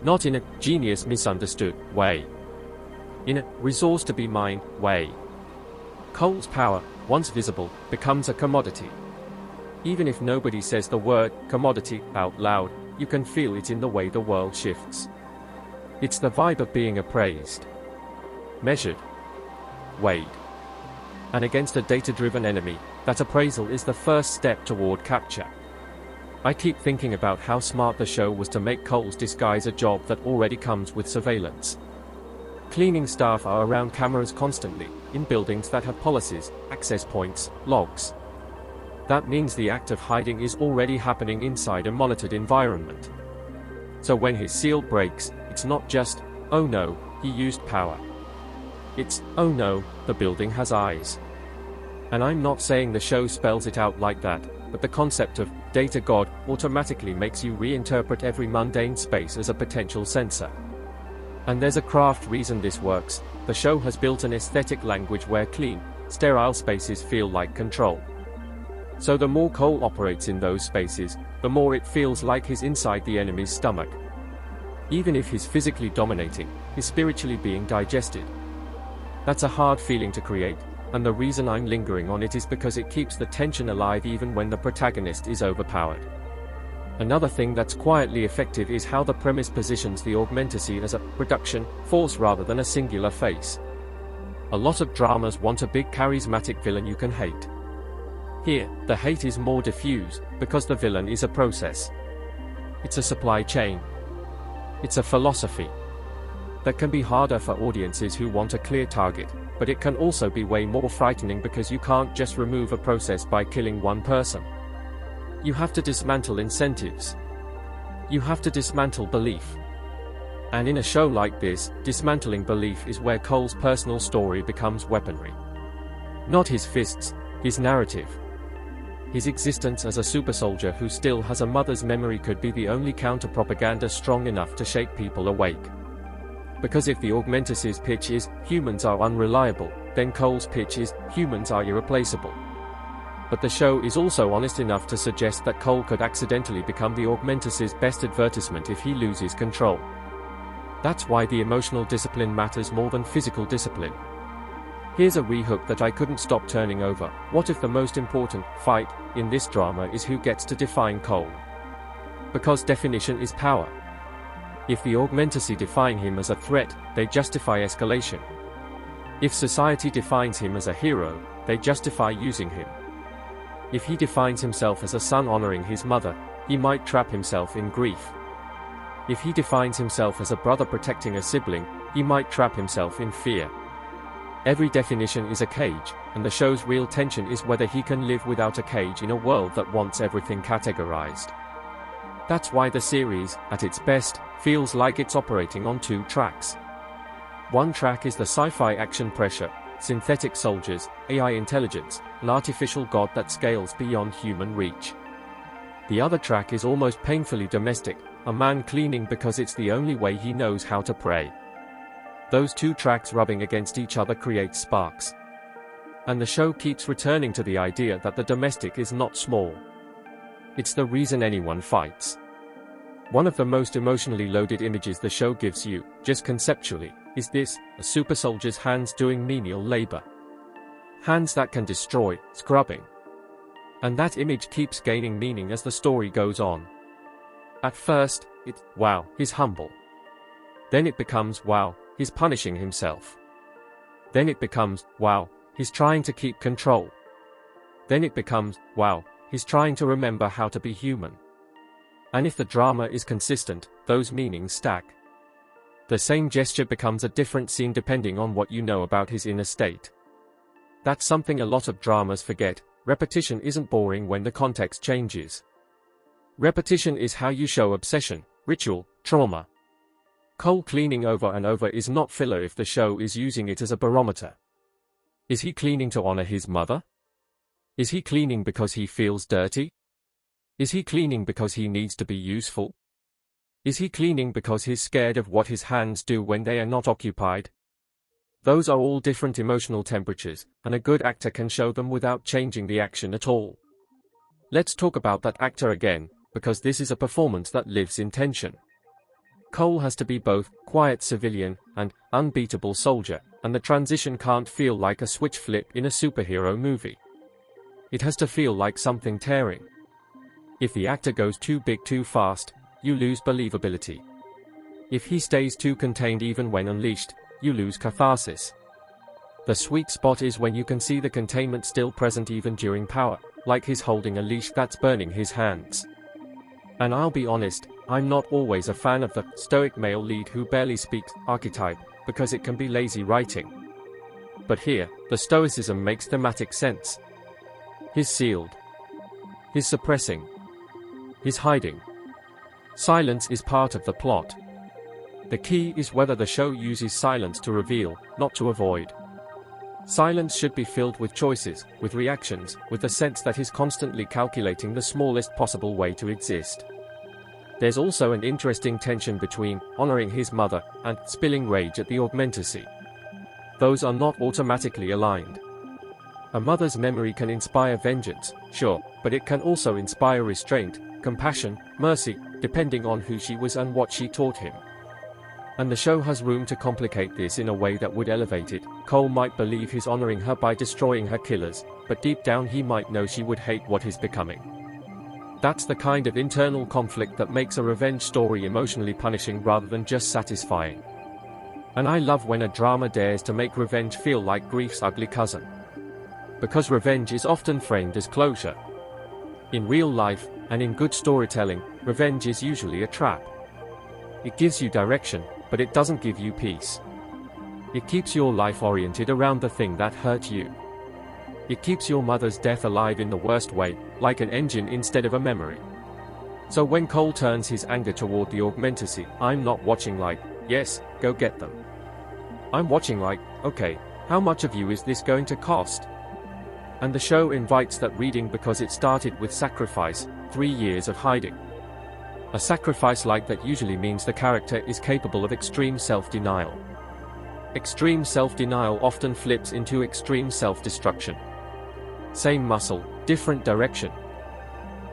Not in a genius misunderstood way. In a resource to be mined way. Cole's power, once visible, becomes a commodity. Even if nobody says the word commodity out loud, you can feel it in the way the world shifts. It's the vibe of being appraised, measured, weighed. And against a data-driven enemy, that appraisal is the first step toward capture. I keep thinking about how smart the show was to make Cole's disguise a job that already comes with surveillance. Cleaning staff are around cameras constantly, in buildings that have policies, access points, logs. That means the act of hiding is already happening inside a monitored environment. So when his seal breaks, it's not just, oh no, he used power. It's, oh no, the building has eyes. And I'm not saying the show spells it out like that, but the concept of data god automatically makes you reinterpret every mundane space as a potential sensor. And there's a craft reason this works. The show has built an aesthetic language where clean, sterile spaces feel like control. So the more Cole operates in those spaces, the more it feels like he's inside the enemy's stomach. Even if he's physically dominating, he's spiritually being digested. That's a hard feeling to create. And the reason I'm lingering on it is because it keeps the tension alive even when the protagonist is overpowered. Another thing that's quietly effective is how the premise positions the augmentacy as a production force rather than a singular face. A lot of dramas want a big charismatic villain you can hate. Here, the hate is more diffuse, because the villain is a process. It's a supply chain. It's a philosophy. That can be harder for audiences who want a clear target, but it can also be way more frightening because you can't just remove a process by killing one person. You have to dismantle incentives. You have to dismantle belief. And in a show like this, dismantling belief is where Cole's personal story becomes weaponry. Not his fists, his narrative. His existence as a super soldier who still has a mother's memory could be the only counter-propaganda strong enough to shake people awake. Because if the Augmentus's pitch is, humans are unreliable, then Cole's pitch is, humans are irreplaceable. But the show is also honest enough to suggest that Cole could accidentally become the Augmentus's best advertisement if he loses control. That's why the emotional discipline matters more than physical discipline. Here's a rehook that I couldn't stop turning over. What if the most important fight in this drama is who gets to define Cole? Because definition is power. If the Augmentusi define him as a threat, they justify escalation. If society defines him as a hero, they justify using him. If he defines himself as a son honoring his mother, he might trap himself in grief. If he defines himself as a brother protecting a sibling, he might trap himself in fear. Every definition is a cage, and the show's real tension is whether he can live without a cage in a world that wants everything categorized. That's why the series, at its best, feels like it's operating on two tracks. One track is the sci-fi action pressure, synthetic soldiers, AI intelligence, an artificial god that scales beyond human reach. The other track is almost painfully domestic, a man cleaning because it's the only way he knows how to pray. Those two tracks rubbing against each other create sparks. And the show keeps returning to the idea that the domestic is not small. It's the reason anyone fights. One of the most emotionally loaded images the show gives you, just conceptually, is this, a super soldier's hands doing menial labor. Hands that can destroy, scrubbing. And that image keeps gaining meaning as the story goes on. At first, it's, wow, he's humble. Then it becomes, wow, he's punishing himself. Then it becomes, wow, he's trying to keep control. Then it becomes, wow, he's trying to remember how to be human. And if the drama is consistent, those meanings stack. The same gesture becomes a different scene depending on what you know about his inner state. That's something a lot of dramas forget. Repetition isn't boring when the context changes. Repetition is how you show obsession, ritual, trauma. Cole cleaning over and over is not filler if the show is using it as a barometer. Is he cleaning to honor his mother? Is he cleaning because he feels dirty? Is he cleaning because he needs to be useful? Is he cleaning because he's scared of what his hands do when they are not occupied? Those are all different emotional temperatures, and a good actor can show them without changing the action at all. Let's talk about that actor again, because this is a performance that lives in tension. Cole has to be both quiet civilian and unbeatable soldier, and the transition can't feel like a switch flip in a superhero movie. It has to feel like something tearing. If the actor goes too big too fast, you lose believability. If he stays too contained even when unleashed, you lose catharsis. The sweet spot is when you can see the containment still present even during power, like he's holding a leash that's burning his hands. And I'll be honest, I'm not always a fan of the stoic male lead who barely speaks archetype, because it can be lazy writing. But here, the stoicism makes thematic sense. He's sealed. He's suppressing. He's hiding. Silence is part of the plot. The key is whether the show uses silence to reveal, not to avoid. Silence should be filled with choices, with reactions, with the sense that he's constantly calculating the smallest possible way to exist. There's also an interesting tension between honoring his mother and spilling rage at the Augmentusi. Those are not automatically aligned. A mother's memory can inspire vengeance, sure, but it can also inspire restraint, compassion, mercy, depending on who she was and what she taught him. And the show has room to complicate this in a way that would elevate it. Cole might believe he's honoring her by destroying her killers, but deep down he might know she would hate what he's becoming. That's the kind of internal conflict that makes a revenge story emotionally punishing rather than just satisfying. And I love when a drama dares to make revenge feel like grief's ugly cousin. Because revenge is often framed as closure. In real life, and in good storytelling, revenge is usually a trap. It gives you direction, but it doesn't give you peace. It keeps your life oriented around the thing that hurt you. It keeps your mother's death alive in the worst way, like an engine instead of a memory. So when Cole turns his anger toward the Augmentacy, I'm not watching like, yes, go get them. I'm watching like, okay, how much of you is this going to cost? And the show invites that reading because it started with sacrifice, 3 years of hiding. A sacrifice like that usually means the character is capable of extreme self-denial. Extreme self-denial often flips into extreme self-destruction. Same muscle, different direction.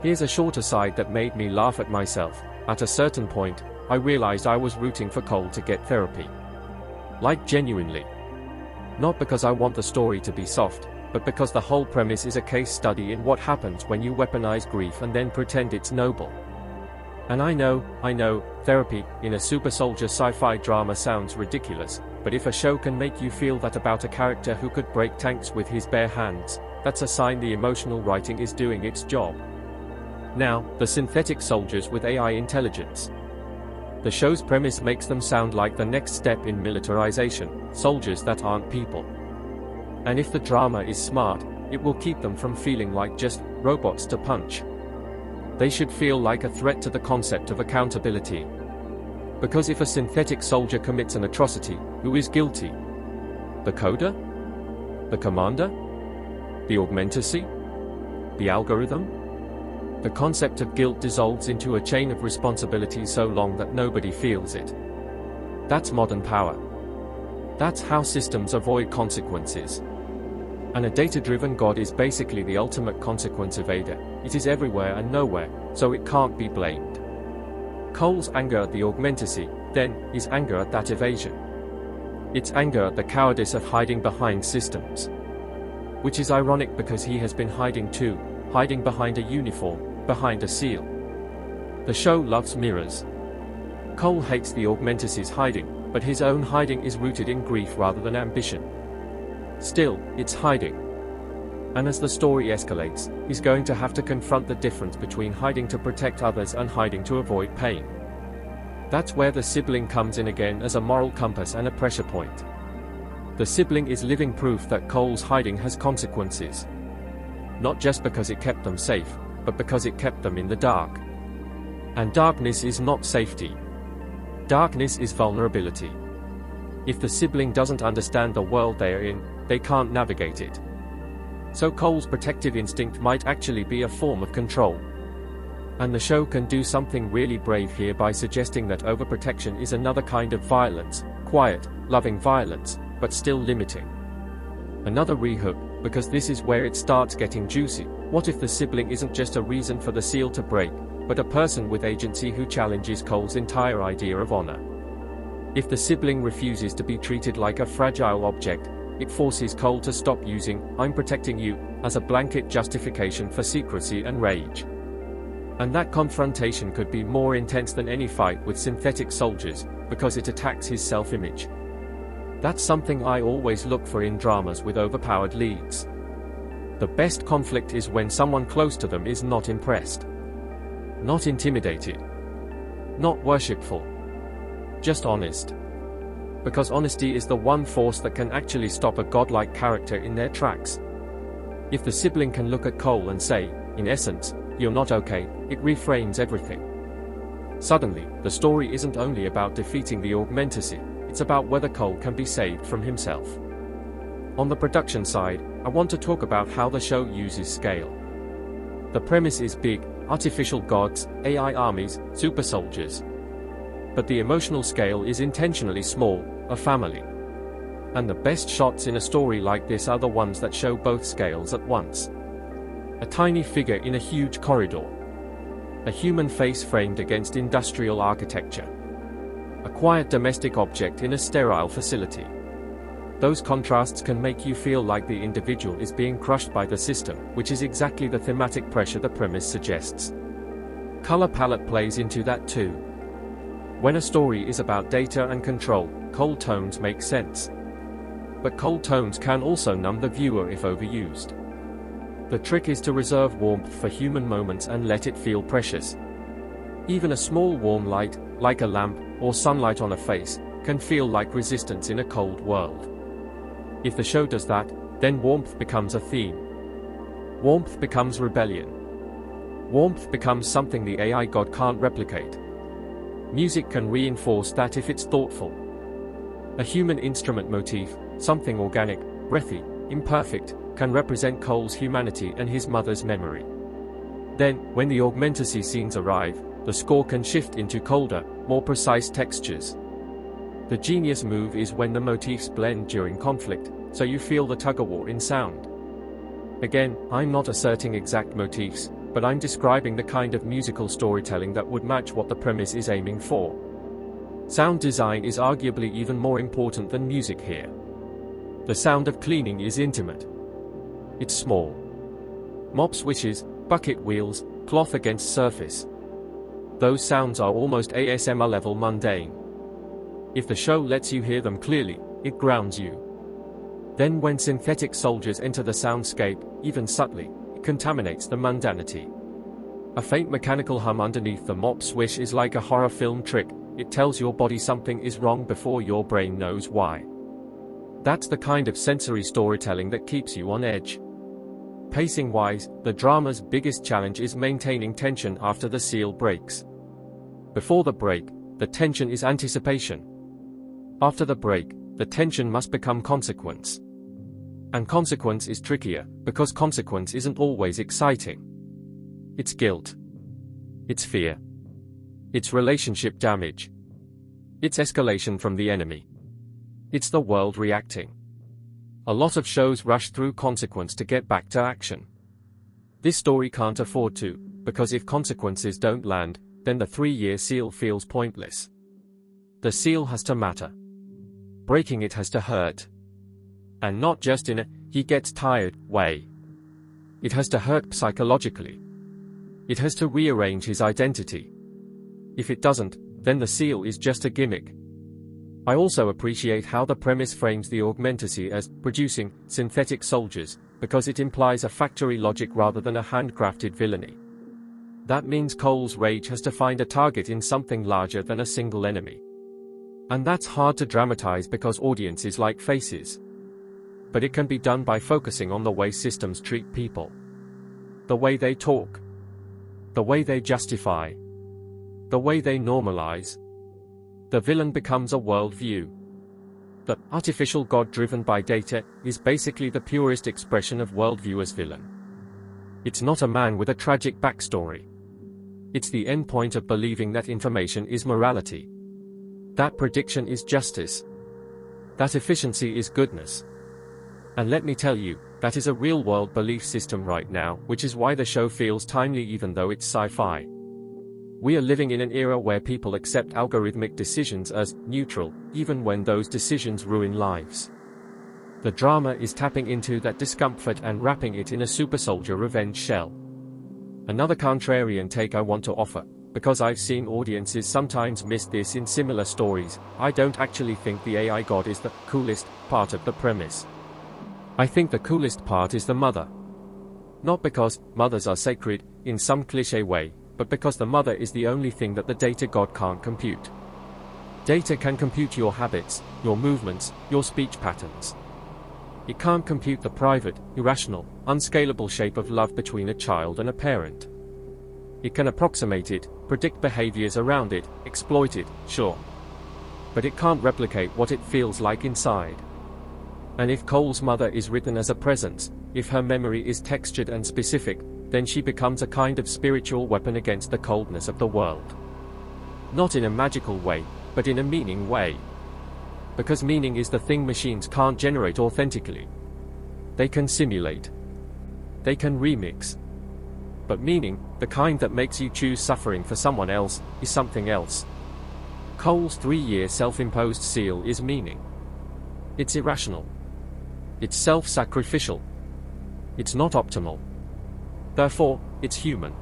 Here's a short aside that made me laugh at myself. At a certain point, I realized I was rooting for Cole to get therapy. Like genuinely. Not because I want the story to be soft, but because the whole premise is a case study in what happens when you weaponize grief and then pretend it's noble. And I know, therapy, in a super soldier sci-fi drama sounds ridiculous, but if a show can make you feel that about a character who could break tanks with his bare hands, that's a sign the emotional writing is doing its job. Now, the synthetic soldiers with AI intelligence. The show's premise makes them sound like the next step in militarization, soldiers that aren't people. And if the drama is smart, it will keep them from feeling like just robots to punch. They should feel like a threat to the concept of accountability. Because if a synthetic soldier commits an atrocity, who is guilty? The coder? The commander? The Augmentacy? The algorithm? The concept of guilt dissolves into a chain of responsibility so long that nobody feels it. That's modern power. That's how systems avoid consequences. And a data-driven god is basically the ultimate consequence evader. It is everywhere and nowhere, so it can't be blamed. Cole's anger at the Augmentacy, then, is anger at that evasion. It's anger at the cowardice of hiding behind systems. Which is ironic because he has been hiding too, hiding behind a uniform, behind a seal. The show loves mirrors. Cole hates the Augmentacy's hiding, but his own hiding is rooted in grief rather than ambition. Still, it's hiding. And as the story escalates, he's going to have to confront the difference between hiding to protect others and hiding to avoid pain. That's where the sibling comes in again as a moral compass and a pressure point. The sibling is living proof that Cole's hiding has consequences. Not just because it kept them safe, but because it kept them in the dark. And darkness is not safety. Darkness is vulnerability. If the sibling doesn't understand the world they are in, they can't navigate it. So Cole's protective instinct might actually be a form of control. And the show can do something really brave here by suggesting that overprotection is another kind of violence, quiet, loving violence, but still limiting. Another rehook, because this is where it starts getting juicy. What if the sibling isn't just a reason for the seal to break, but a person with agency who challenges Cole's entire idea of honor? If the sibling refuses to be treated like a fragile object, it forces Cole to stop using "I'm protecting you" as a blanket justification for secrecy and rage. And that confrontation could be more intense than any fight with synthetic soldiers, because it attacks his self-image. That's something I always look for in dramas with overpowered leads. The best conflict is when someone close to them is not impressed. Not intimidated. Not worshipful. Just honest. Because honesty is the one force that can actually stop a godlike character in their tracks. If the sibling can look at Cole and say, in essence, "You're not okay," it reframes everything. Suddenly, the story isn't only about defeating the Augmentacy, it's about whether Cole can be saved from himself. On the production side, I want to talk about how the show uses scale. The premise is big: artificial gods, AI armies, super soldiers. But the emotional scale is intentionally small: a family. And the best shots in a story like this are the ones that show both scales at once. A tiny figure in a huge corridor. A human face framed against industrial architecture. A quiet domestic object in a sterile facility. Those contrasts can make you feel like the individual is being crushed by the system, which is exactly the thematic pressure the premise suggests. Color palette plays into that too. When a story is about data and control, cold tones make sense. But cold tones can also numb the viewer if overused. The trick is to reserve warmth for human moments and let it feel precious. Even a small warm light, like a lamp or sunlight on a face, can feel like resistance in a cold world. If the show does that, then warmth becomes a theme. Warmth becomes rebellion. Warmth becomes something the AI god can't replicate. Music can reinforce that if it's thoughtful. A human instrument motif, something organic, breathy, imperfect, can represent Cole's humanity and his mother's memory. Then, when the augmentasy scenes arrive, the score can shift into colder, more precise textures. The genius move is when the motifs blend during conflict, so you feel the tug-of-war in sound. Again, I'm not asserting exact motifs, but I'm describing the kind of musical storytelling that would match what the premise is aiming for. Sound design is arguably even more important than music here. The sound of cleaning is intimate. It's small. Mop swishes, bucket wheels, cloth against surface. Those sounds are almost ASMR level mundane. If the show lets you hear them clearly, it grounds you. Then when synthetic soldiers enter the soundscape, even subtly, it contaminates the mundanity. A faint mechanical hum underneath the mop swish is like a horror film trick. It tells your body something is wrong before your brain knows why. That's the kind of sensory storytelling that keeps you on edge. Pacing-wise, the drama's biggest challenge is maintaining tension after the seal breaks. Before the break, the tension is anticipation. After the break, the tension must become consequence. And consequence is trickier, because consequence isn't always exciting. It's guilt. It's fear. It's relationship damage. It's escalation from the enemy. It's the world reacting. A lot of shows rush through consequence to get back to action. This story can't afford to, because if consequences don't land, then the 3-year seal feels pointless. The seal has to matter. Breaking it has to hurt. And not just in a "he gets tired" way. It has to hurt psychologically. It has to rearrange his identity. If it doesn't, then the seal is just a gimmick. I also appreciate how the premise frames the augmentasy as producing synthetic soldiers, because it implies a factory logic rather than a handcrafted villainy. That means Cole's rage has to find a target in something larger than a single enemy. And that's hard to dramatize because audiences like faces. But it can be done by focusing on the way systems treat people. The way they talk. The way they justify. The way they normalize. The villain becomes a worldview. The artificial god driven by data is basically the purest expression of worldview as villain. It's not a man with a tragic backstory. It's the endpoint of believing that information is morality. That prediction is justice. That efficiency is goodness. And let me tell you, that is a real-world belief system right now, which is why the show feels timely even though it's sci-fi. We are living in an era where people accept algorithmic decisions as neutral, even when those decisions ruin lives. The drama is tapping into that discomfort and wrapping it in a super soldier revenge shell. Another contrarian take I want to offer, because I've seen audiences sometimes miss this in similar stories. I don't actually think the AI god is the coolest part of the premise. I think the coolest part is the mother. Not because mothers are sacred, in some cliché way, but because the mother is the only thing that the data god can't compute. Data can compute your habits, your movements, your speech patterns. It can't compute the private, irrational, unscalable shape of love between a child and a parent. It can approximate it, predict behaviors around it, exploit it, sure. But it can't replicate what it feels like inside. And if Cole's mother is written as a presence, if her memory is textured and specific, then she becomes a kind of spiritual weapon against the coldness of the world. Not in a magical way, but in a meaning way. Because meaning is the thing machines can't generate authentically. They can simulate. They can remix. But meaning, the kind that makes you choose suffering for someone else, is something else. Cole's 3-year self-imposed seal is meaning. It's irrational. It's self-sacrificial. It's not optimal. Therefore, it's human.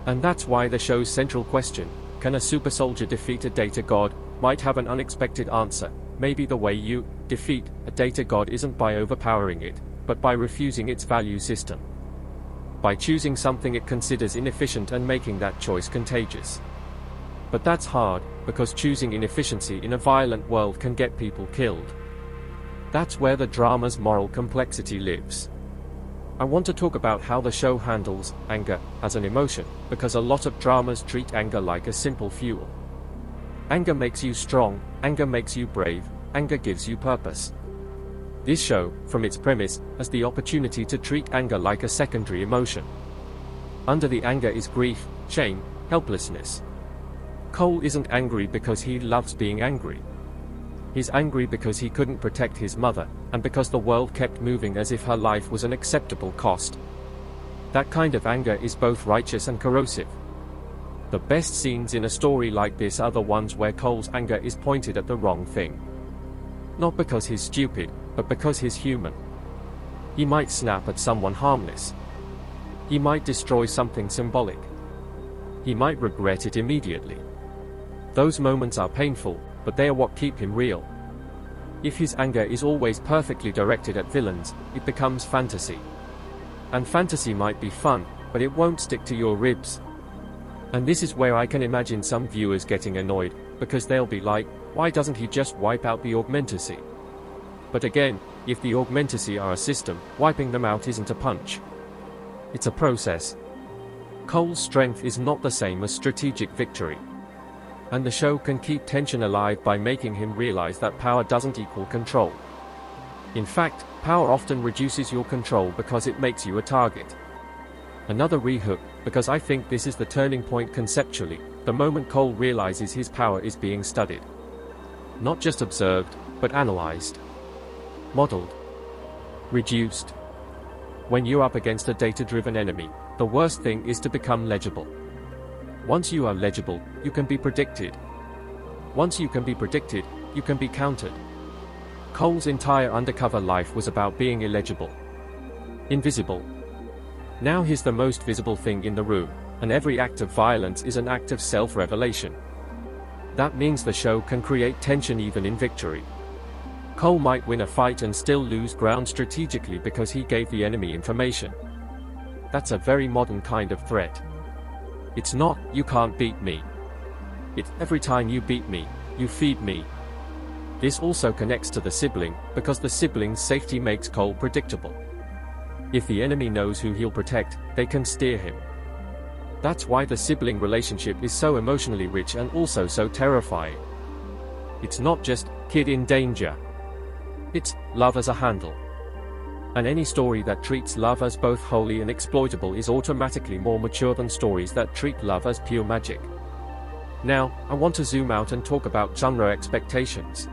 And that's why the show's central question, can a super soldier defeat a data god, might have an unexpected answer. Maybe the way you defeat a data god isn't by overpowering it, but by refusing its value system. by choosing something it considers inefficient and making that choice contagious. But that's hard, because choosing inefficiency in a violent world can get people killed. That's where the drama's moral complexity lives. I want to talk about how the show handles anger as an emotion, because a lot of dramas treat anger like a simple fuel. Anger makes you strong, anger makes you brave, anger gives you purpose. This show, from its premise, has the opportunity to treat anger like a secondary emotion. Under the anger is grief, shame, helplessness. Cole isn't angry because he loves being angry. He's angry because he couldn't protect his mother, and because the world kept moving as if her life was an acceptable cost. That kind of anger is both righteous and corrosive. The best scenes in a story like this are the ones where Cole's anger is pointed at the wrong thing. Not because he's stupid, but because he's human. He might snap at someone harmless. He might destroy something symbolic. He might regret it immediately. Those moments are painful, but they are what keep him real. If his anger is always perfectly directed at villains, it becomes fantasy. And fantasy might be fun, but it won't stick to your ribs. And this is where I can imagine some viewers getting annoyed, because they'll be like, why doesn't he just wipe out the augmentacy? But again, if the augmentacy are a system, wiping them out isn't a punch. It's a process. Cole's strength is not the same as strategic victory. And the show can keep tension alive by making him realize that power doesn't equal control. In fact, power often reduces your control because it makes you a target. Another rehook, because I think this is the turning point conceptually, the moment Cole realizes his power is being studied. Not just observed, but analyzed. Modeled. Reduced. When you're up against a data-driven enemy, the worst thing is to become legible. Once you are legible, you can be predicted. Once you can be predicted, you can be countered. Cole's entire undercover life was about being illegible. Invisible. Now he's the most visible thing in the room, and every act of violence is an act of self-revelation. That means the show can create tension even in victory. Cole might win a fight and still lose ground strategically because he gave the enemy information. That's a very modern kind of threat. It's not, you can't beat me. It's, every time you beat me, you feed me. This also connects to the sibling, because the sibling's safety makes Cole predictable. If the enemy knows who he'll protect, they can steer him. That's why the sibling relationship is so emotionally rich and also so terrifying. It's not just, kid in danger. It's, love as a handle. And any story that treats love as both holy and exploitable is automatically more mature than stories that treat love as pure magic. Now, I want to zoom out and talk about genre expectations.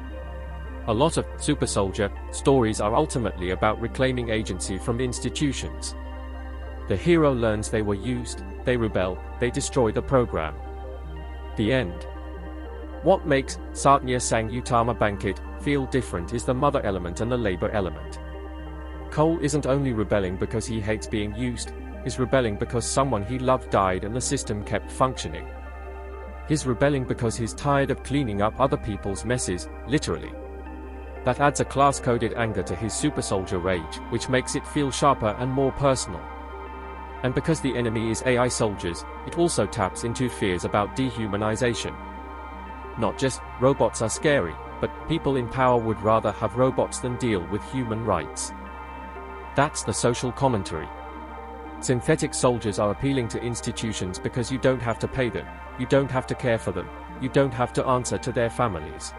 A lot of super soldier stories are ultimately about reclaiming agency from institutions. The hero learns they were used, they rebel, they destroy the program. The end. What makes Saatnya sang Utama Bangkit feel different is the mother element and the labor element. Cole isn't only rebelling because he hates being used, he's rebelling because someone he loved died and the system kept functioning. He's rebelling because he's tired of cleaning up other people's messes, literally. That adds a class-coded anger to his super soldier rage, which makes it feel sharper and more personal. And because the enemy is AI soldiers, it also taps into fears about dehumanization. Not just, robots are scary, but people in power would rather have robots than deal with human rights. That's the social commentary. Synthetic soldiers are appealing to institutions because you don't have to pay them, you don't have to care for them, you don't have to answer to their families.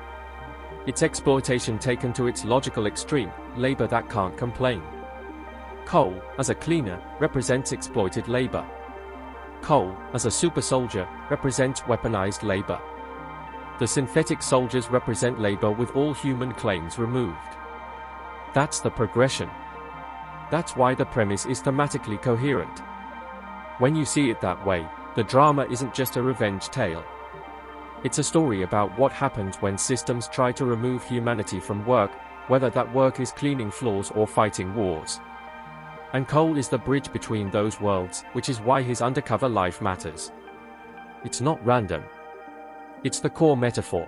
It's exploitation taken to its logical extreme, labor that can't complain. Cole, as a cleaner, represents exploited labor. Cole, as a super soldier, represents weaponized labor. The synthetic soldiers represent labor with all human claims removed. That's the progression. That's why the premise is thematically coherent. When you see it that way, the drama isn't just a revenge tale. It's a story about what happens when systems try to remove humanity from work, whether that work is cleaning floors or fighting wars. And Cole is the bridge between those worlds, which is why his undercover life matters. It's not random. It's the core metaphor.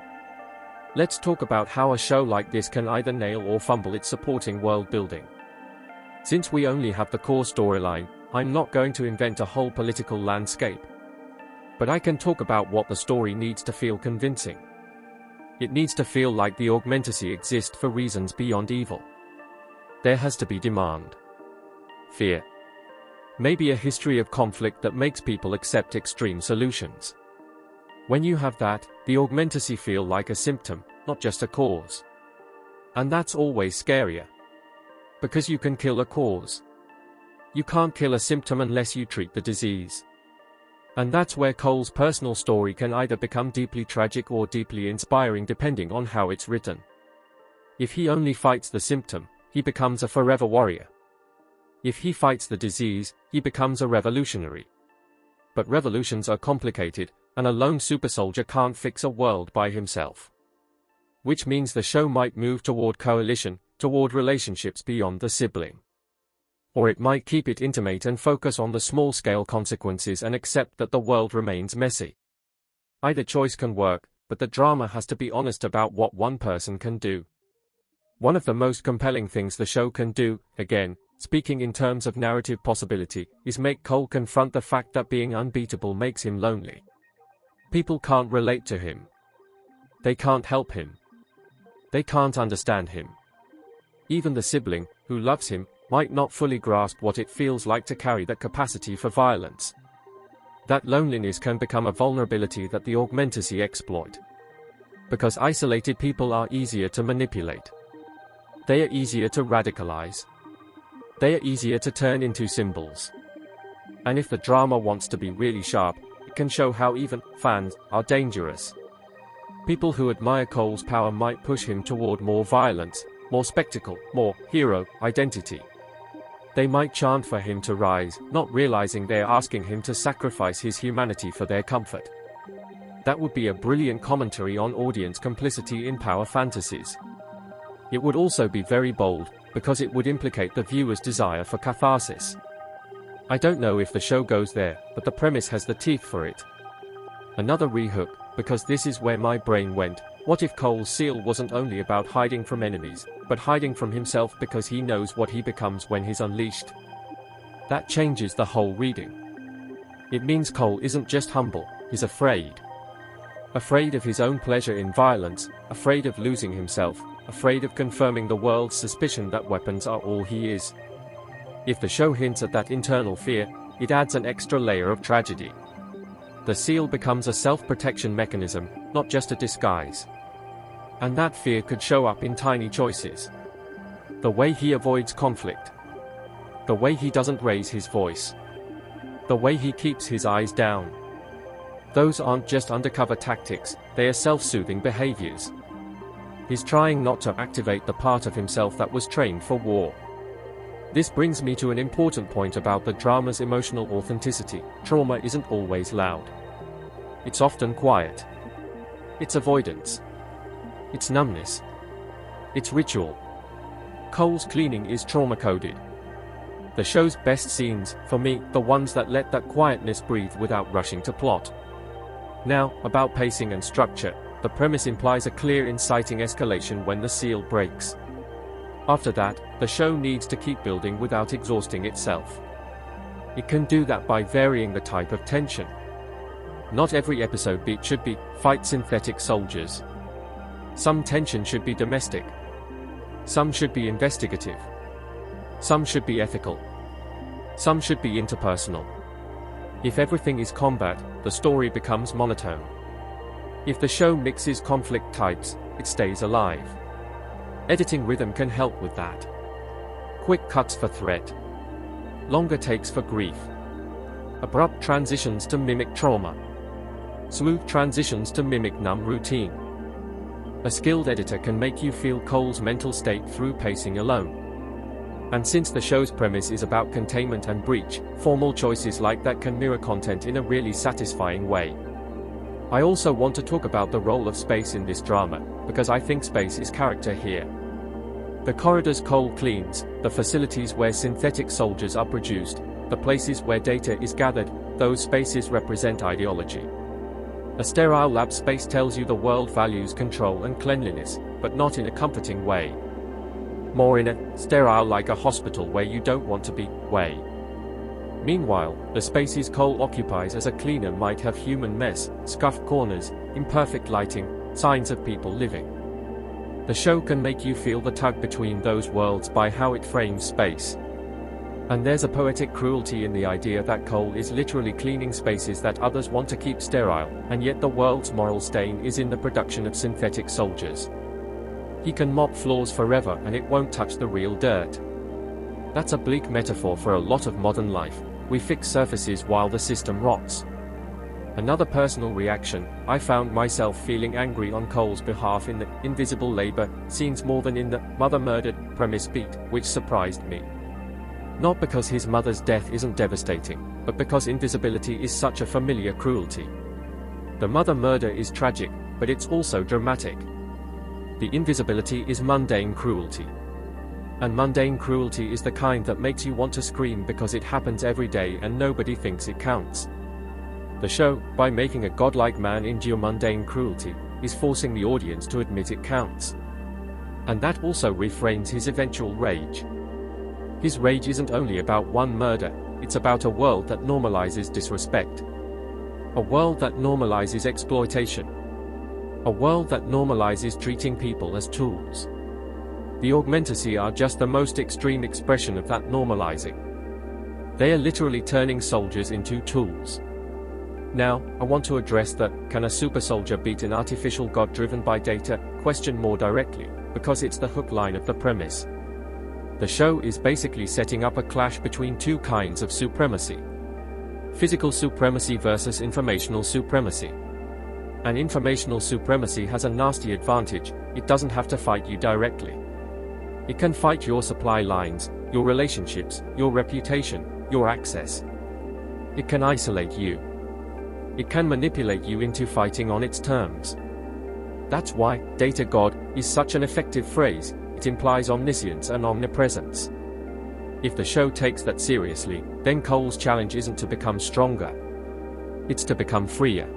Let's talk about how a show like this can either nail or fumble its supporting world building. Since we only have the core storyline, I'm not going to invent a whole political landscape. But I can talk about what the story needs to feel convincing. It needs to feel like the Augmentacy exist for reasons beyond evil. There has to be demand. Fear. Maybe a history of conflict that makes people accept extreme solutions. When you have that, the Augmentacy feel like a symptom, not just a cause. And that's always scarier. Because you can kill a cause. You can't kill a symptom unless you treat the disease. And that's where Cole's personal story can either become deeply tragic or deeply inspiring depending on how it's written. If he only fights the symptom, he becomes a forever warrior. If he fights the disease, he becomes a revolutionary. But revolutions are complicated, and a lone super soldier can't fix a world by himself. Which means the show might move toward coalition, toward relationships beyond the sibling. Or it might keep it intimate and focus on the small-scale consequences and accept that the world remains messy. Either choice can work, but the drama has to be honest about what one person can do. One of the most compelling things the show can do, again, speaking in terms of narrative possibility, is make Cole confront the fact that being unbeatable makes him lonely. People can't relate to him. They can't help him. They can't understand him. Even the sibling, who loves him, might not fully grasp what it feels like to carry that capacity for violence. That loneliness can become a vulnerability that the Augmentacy exploit. Because isolated people are easier to manipulate. They are easier to radicalize. They are easier to turn into symbols. And if the drama wants to be really sharp, it can show how even fans are dangerous. People who admire Cole's power might push him toward more violence, more spectacle, more hero identity. They might chant for him to rise, not realizing they're asking him to sacrifice his humanity for their comfort. That would be a brilliant commentary on audience complicity in power fantasies. It would also be very bold, because it would implicate the viewer's desire for catharsis. I don't know if the show goes there, but the premise has the teeth for it. Another rehook, because this is where my brain went. What if Cole's seal wasn't only about hiding from enemies, but hiding from himself because he knows what he becomes when he's unleashed? That changes the whole reading. It means Cole isn't just humble, he's afraid. Afraid of his own pleasure in violence, afraid of losing himself, afraid of confirming the world's suspicion that weapons are all he is. If the show hints at that internal fear, it adds an extra layer of tragedy. The seal becomes a self-protection mechanism, not just a disguise. And that fear could show up in tiny choices. The way he avoids conflict. The way he doesn't raise his voice. The way he keeps his eyes down. Those aren't just undercover tactics, they are self-soothing behaviors. He's trying not to activate the part of himself that was trained for war. This brings me to an important point about the drama's emotional authenticity. Trauma isn't always loud. It's often quiet. It's avoidance. It's numbness. It's ritual. Cole's cleaning is trauma-coded. The show's best scenes, for me, the ones that let that quietness breathe without rushing to plot. Now, about pacing and structure, the premise implies a clear inciting escalation when the seal breaks. After that, the show needs to keep building without exhausting itself. It can do that by varying the type of tension. Not every episode beat should be, fight synthetic soldiers. Some tension should be domestic. Some should be investigative. Some should be ethical. Some should be interpersonal. If everything is combat, the story becomes monotone. If the show mixes conflict types, it stays alive. Editing rhythm can help with that. Quick cuts for threat. Longer takes for grief. Abrupt transitions to mimic trauma. Smooth transitions to mimic numb routine. A skilled editor can make you feel Cole's mental state through pacing alone. And since the show's premise is about containment and breach, formal choices like that can mirror content in a really satisfying way. I also want to talk about the role of space in this drama, because I think space is character here. The corridors Cole cleans, the facilities where synthetic soldiers are produced, the places where data is gathered, those spaces represent ideology. A sterile lab space tells you the world values control and cleanliness, but not in a comforting way. More in a sterile like a hospital where you don't want to be way. Meanwhile, the spaces Cole occupies as a cleaner might have human mess, scuffed corners, imperfect lighting, signs of people living. The show can make you feel the tug between those worlds by how it frames space. And there's a poetic cruelty in the idea that Cole is literally cleaning spaces that others want to keep sterile, and yet the world's moral stain is in the production of synthetic soldiers. He can mop floors forever and it won't touch the real dirt. That's a bleak metaphor for a lot of modern life. We fix surfaces while the system rots. Another personal reaction, I found myself feeling angry on Cole's behalf in the invisible labor scenes more than in the mother murdered premise beat, which surprised me. Not because his mother's death isn't devastating, but because invisibility is such a familiar cruelty. The mother murder is tragic, but it's also dramatic. The invisibility is mundane cruelty. And mundane cruelty is the kind that makes you want to scream because it happens every day and nobody thinks it counts. The show, by making a godlike man endure mundane cruelty, is forcing the audience to admit it counts. And that also reframes his eventual rage. His rage isn't only about one murder, it's about a world that normalizes disrespect. A world that normalizes exploitation. A world that normalizes treating people as tools. The Augmentacy are just the most extreme expression of that normalizing. They are literally turning soldiers into tools. Now, I want to address the "can a super soldier beat an artificial god driven by data?" question more directly, because it's the hook line of the premise. The show is basically setting up a clash between two kinds of supremacy. Physical supremacy versus informational supremacy. And informational supremacy has a nasty advantage: it doesn't have to fight you directly. It can fight your supply lines, your relationships, your reputation, your access. It can isolate you. It can manipulate you into fighting on its terms. That's why "data god" is such an effective phrase. It implies omniscience and omnipresence. If the show takes that seriously, then Cole's challenge isn't to become stronger. It's to become freer.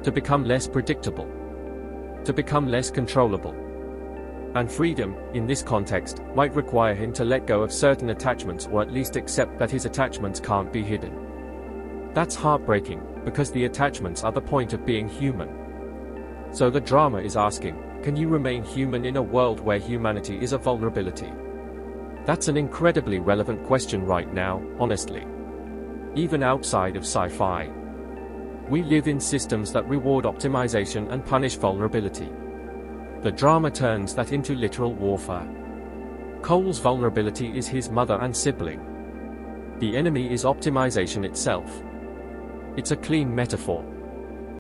To become less predictable. To become less controllable. And freedom, in this context, might require him to let go of certain attachments, or at least accept that his attachments can't be hidden. That's heartbreaking, because the attachments are the point of being human. So the drama is asking, can you remain human in a world where humanity is a vulnerability? That's an incredibly relevant question right now, honestly. Even outside of sci-fi. We live in systems that reward optimization and punish vulnerability. The drama turns that into literal warfare. Cole's vulnerability is his mother and sibling. The enemy is optimization itself. It's a clean metaphor,